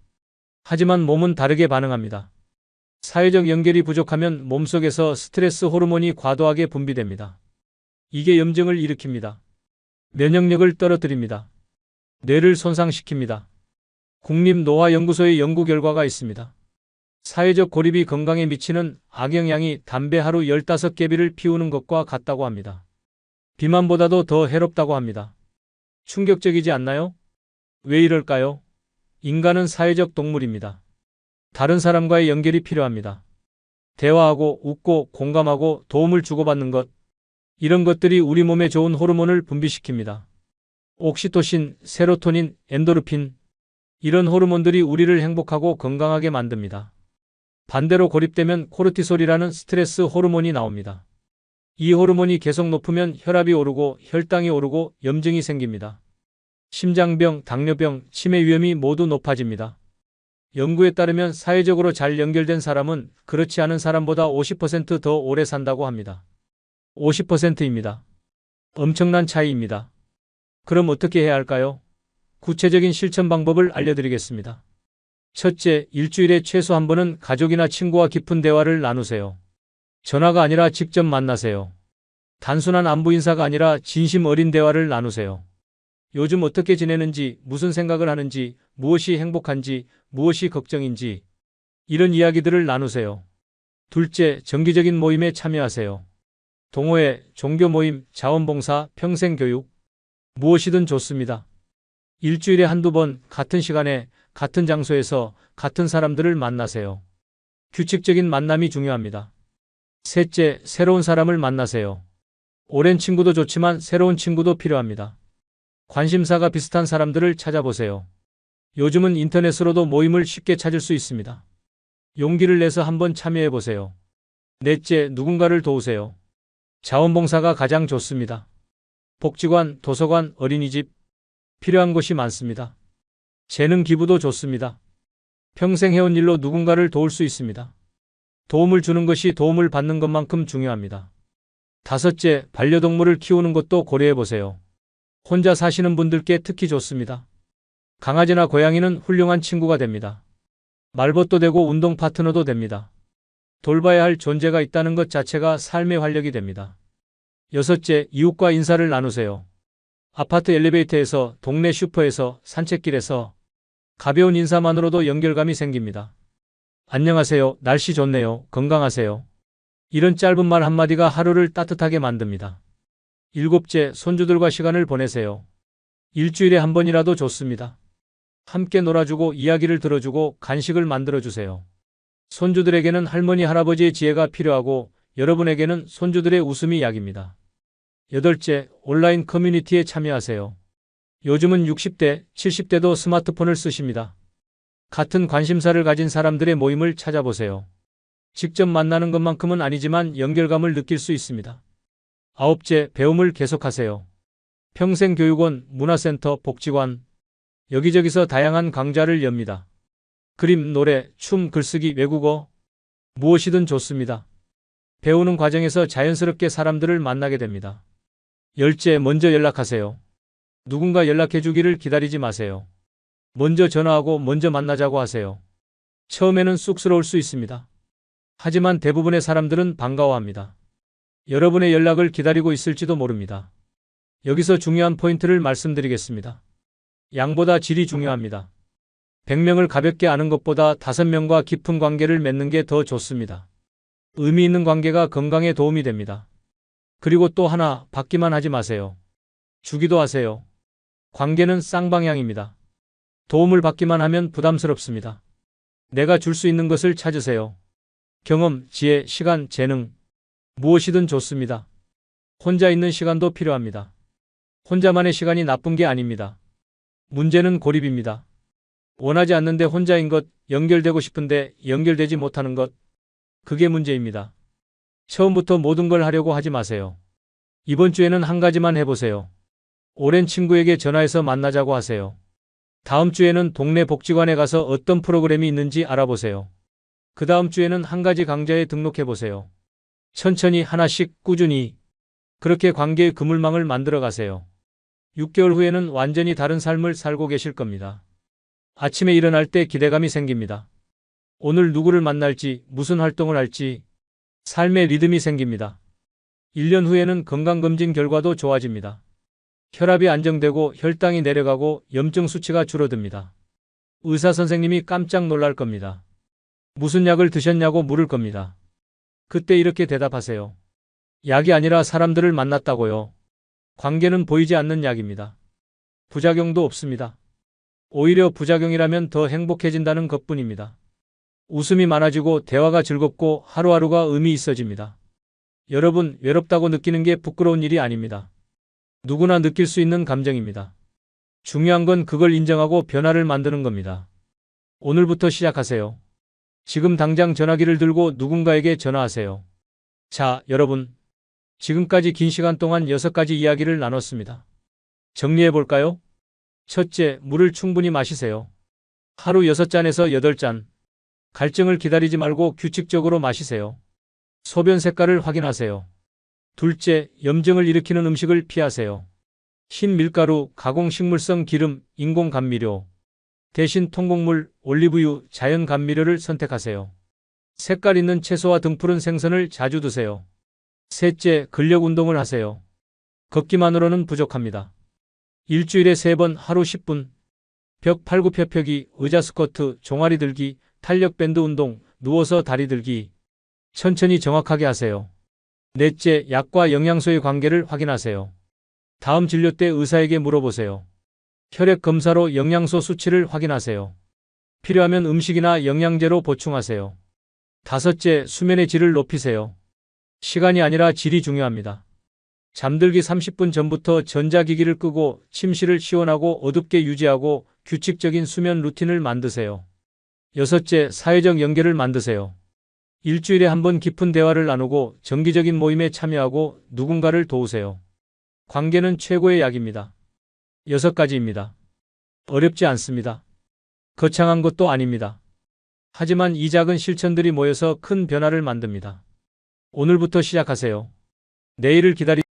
하지만 몸은 다르게 반응합니다. 사회적 연결이 부족하면 몸속에서 스트레스 호르몬이 과도하게 분비됩니다. 이게 염증을 일으킵니다. 면역력을 떨어뜨립니다. 뇌를 손상시킵니다. 국립노화연구소의 연구 결과가 있습니다. 사회적 고립이 건강에 미치는 악영향이 담배 하루 15개비를 피우는 것과 같다고 합니다. 비만보다도 더 해롭다고 합니다. 충격적이지 않나요? 왜 이럴까요? 인간은 사회적 동물입니다. 다른 사람과의 연결이 필요합니다. 대화하고 웃고 공감하고 도움을 주고받는 것. 이런 것들이 우리 몸에 좋은 호르몬을 분비시킵니다. 옥시토신, 세로토닌, 엔도르핀. 이런 호르몬들이 우리를 행복하고 건강하게 만듭니다. 반대로 고립되면 코르티솔이라는 스트레스 호르몬이 나옵니다. 이 호르몬이 계속 높으면 혈압이 오르고 혈당이 오르고 염증이 생깁니다. 심장병, 당뇨병, 치매 위험이 모두 높아집니다. 연구에 따르면 사회적으로 잘 연결된 사람은 그렇지 않은 사람보다 50%더 오래 산다고 합니다. 50%입니다. 엄청난 차이입니다. 그럼 어떻게 해야 할까요? 구체적인 실천 방법을 알려드리겠습니다. 첫째, 일주일에 최소 한 번은 가족이나 친구와 깊은 대화를 나누세요. 전화가 아니라 직접 만나세요. 단순한 안부 인사가 아니라 진심 어린 대화를 나누세요. 요즘 어떻게 지내는지, 무슨 생각을 하는지, 무엇이 행복한지, 무엇이 걱정인지 이런 이야기들을 나누세요. 둘째, 정기적인 모임에 참여하세요. 동호회, 종교 모임, 자원봉사, 평생교육 무엇이든 좋습니다. 일주일에 한두 번 같은 시간에 같은 장소에서 같은 사람들을 만나세요. 규칙적인 만남이 중요합니다. 셋째, 새로운 사람을 만나세요. 오랜 친구도 좋지만 새로운 친구도 필요합니다. 관심사가 비슷한 사람들을 찾아보세요. 요즘은 인터넷으로도 모임을 쉽게 찾을 수 있습니다. 용기를 내서 한번 참여해 보세요. 넷째, 누군가를 도우세요. 자원봉사가 가장 좋습니다. 복지관, 도서관, 어린이집 필요한 곳이 많습니다. 재능 기부도 좋습니다. 평생 해온 일로 누군가를 도울 수 있습니다. 도움을 주는 것이 도움을 받는 것만큼 중요합니다. 다섯째, 반려동물을 키우는 것도 고려해 보세요. 혼자 사시는 분들께 특히 좋습니다. 강아지나 고양이는 훌륭한 친구가 됩니다. 말벗도 되고 운동 파트너도 됩니다. 돌봐야 할 존재가 있다는 것 자체가 삶의 활력이 됩니다. 여섯째, 이웃과 인사를 나누세요. 아파트 엘리베이터에서, 동네 슈퍼에서, 산책길에서 가벼운 인사만으로도 연결감이 생깁니다. 안녕하세요. 날씨 좋네요. 건강하세요. 이런 짧은 말 한마디가 하루를 따뜻하게 만듭니다. 일곱째, 손주들과 시간을 보내세요. 일주일에 한 번이라도 좋습니다. 함께 놀아주고 이야기를 들어주고 간식을 만들어주세요. 손주들에게는 할머니, 할아버지의 지혜가 필요하고 여러분에게는 손주들의 웃음이 약입니다. 여덟째, 온라인 커뮤니티에 참여하세요. 요즘은 60대, 70대도 스마트폰을 쓰십니다. 같은 관심사를 가진 사람들의 모임을 찾아보세요. 직접 만나는 것만큼은 아니지만 연결감을 느낄 수 있습니다. 아홉째, 배움을 계속하세요. 평생교육원, 문화센터, 복지관 여기저기서 다양한 강좌를 엽니다. 그림, 노래, 춤, 글쓰기, 외국어 무엇이든 좋습니다. 배우는 과정에서 자연스럽게 사람들을 만나게 됩니다. 열째, 먼저 연락하세요. 누군가 연락해 주기를 기다리지 마세요. 먼저 전화하고 먼저 만나자고 하세요. 처음에는 쑥스러울 수 있습니다. 하지만 대부분의 사람들은 반가워합니다. 여러분의 연락을 기다리고 있을지도 모릅니다. 여기서 중요한 포인트를 말씀드리겠습니다. 양보다 질이 중요합니다. 100명을 가볍게 아는 것보다 5명과 깊은 관계를 맺는 게 더 좋습니다. 의미 있는 관계가 건강에 도움이 됩니다. 그리고 또 하나, 받기만 하지 마세요. 주기도 하세요. 관계는 쌍방향입니다. 도움을 받기만 하면 부담스럽습니다. 내가 줄 수 있는 것을 찾으세요. 경험, 지혜, 시간, 재능 무엇이든 좋습니다. 혼자 있는 시간도 필요합니다. 혼자만의 시간이 나쁜 게 아닙니다. 문제는 고립입니다. 원하지 않는데 혼자인 것, 연결되고 싶은데 연결되지 못하는 것. 그게 문제입니다. 처음부터 모든 걸 하려고 하지 마세요. 이번 주에는 한 가지만 해보세요. 오랜 친구에게 전화해서 만나자고 하세요. 다음 주에는 동네 복지관에 가서 어떤 프로그램이 있는지 알아보세요. 그 다음 주에는 한 가지 강좌에 등록해보세요. 천천히 하나씩 꾸준히. 그렇게 관계의 그물망을 만들어 가세요. 6개월 후에는 완전히 다른 삶을 살고 계실 겁니다. 아침에 일어날 때 기대감이 생깁니다. 오늘 누구를 만날지, 무슨 활동을 할지, 삶의 리듬이 생깁니다. 1년 후에는 건강검진 결과도 좋아집니다. 혈압이 안정되고 혈당이 내려가고 염증 수치가 줄어듭니다. 의사 선생님이 깜짝 놀랄 겁니다. 무슨 약을 드셨냐고 물을 겁니다. 그때 이렇게 대답하세요. 약이 아니라 사람들을 만났다고요. 관계는 보이지 않는 약입니다. 부작용도 없습니다. 오히려 부작용이라면 더 행복해진다는 것뿐입니다. 웃음이 많아지고 대화가 즐겁고 하루하루가 의미 있어집니다. 여러분, 외롭다고 느끼는 게 부끄러운 일이 아닙니다. 누구나 느낄 수 있는 감정입니다. 중요한 건 그걸 인정하고 변화를 만드는 겁니다. 오늘부터 시작하세요. 지금 당장 전화기를 들고 누군가에게 전화하세요. 자, 여러분. 지금까지 긴 시간 동안 6가지 이야기를 나눴습니다. 정리해 볼까요? 첫째, 물을 충분히 마시세요. 하루 6잔에서 8잔. 갈증을 기다리지 말고 규칙적으로 마시세요. 소변 색깔을 확인하세요. 둘째, 염증을 일으키는 음식을 피하세요. 흰 밀가루, 가공식물성 기름, 인공 감미료. 대신 통곡물, 올리브유, 자연 감미료를 선택하세요. 색깔 있는 채소와 등푸른 생선을 자주 드세요. 셋째, 근력 운동을 하세요. 걷기만으로는 부족합니다. 일주일에 3번 하루 10분. 벽 팔굽혀펴기, 의자 스쿼트, 종아리 들기, 탄력 밴드 운동, 누워서 다리 들기. 천천히 정확하게 하세요. 넷째, 약과 영양소의 관계를 확인하세요. 다음 진료 때 의사에게 물어보세요. 혈액 검사로 영양소 수치를 확인하세요. 필요하면 음식이나 영양제로 보충하세요. 다섯째, 수면의 질을 높이세요. 시간이 아니라 질이 중요합니다. 잠들기 30분 전부터 전자기기를 끄고 침실을 시원하고 어둡게 유지하고 규칙적인 수면 루틴을 만드세요. 여섯째, 사회적 연결을 만드세요. 일주일에 한 번 깊은 대화를 나누고 정기적인 모임에 참여하고 누군가를 도우세요. 관계는 최고의 약입니다. 6가지입니다. 어렵지 않습니다. 거창한 것도 아닙니다. 하지만 이 작은 실천들이 모여서 큰 변화를 만듭니다. 오늘부터 시작하세요. 내일을 기다리지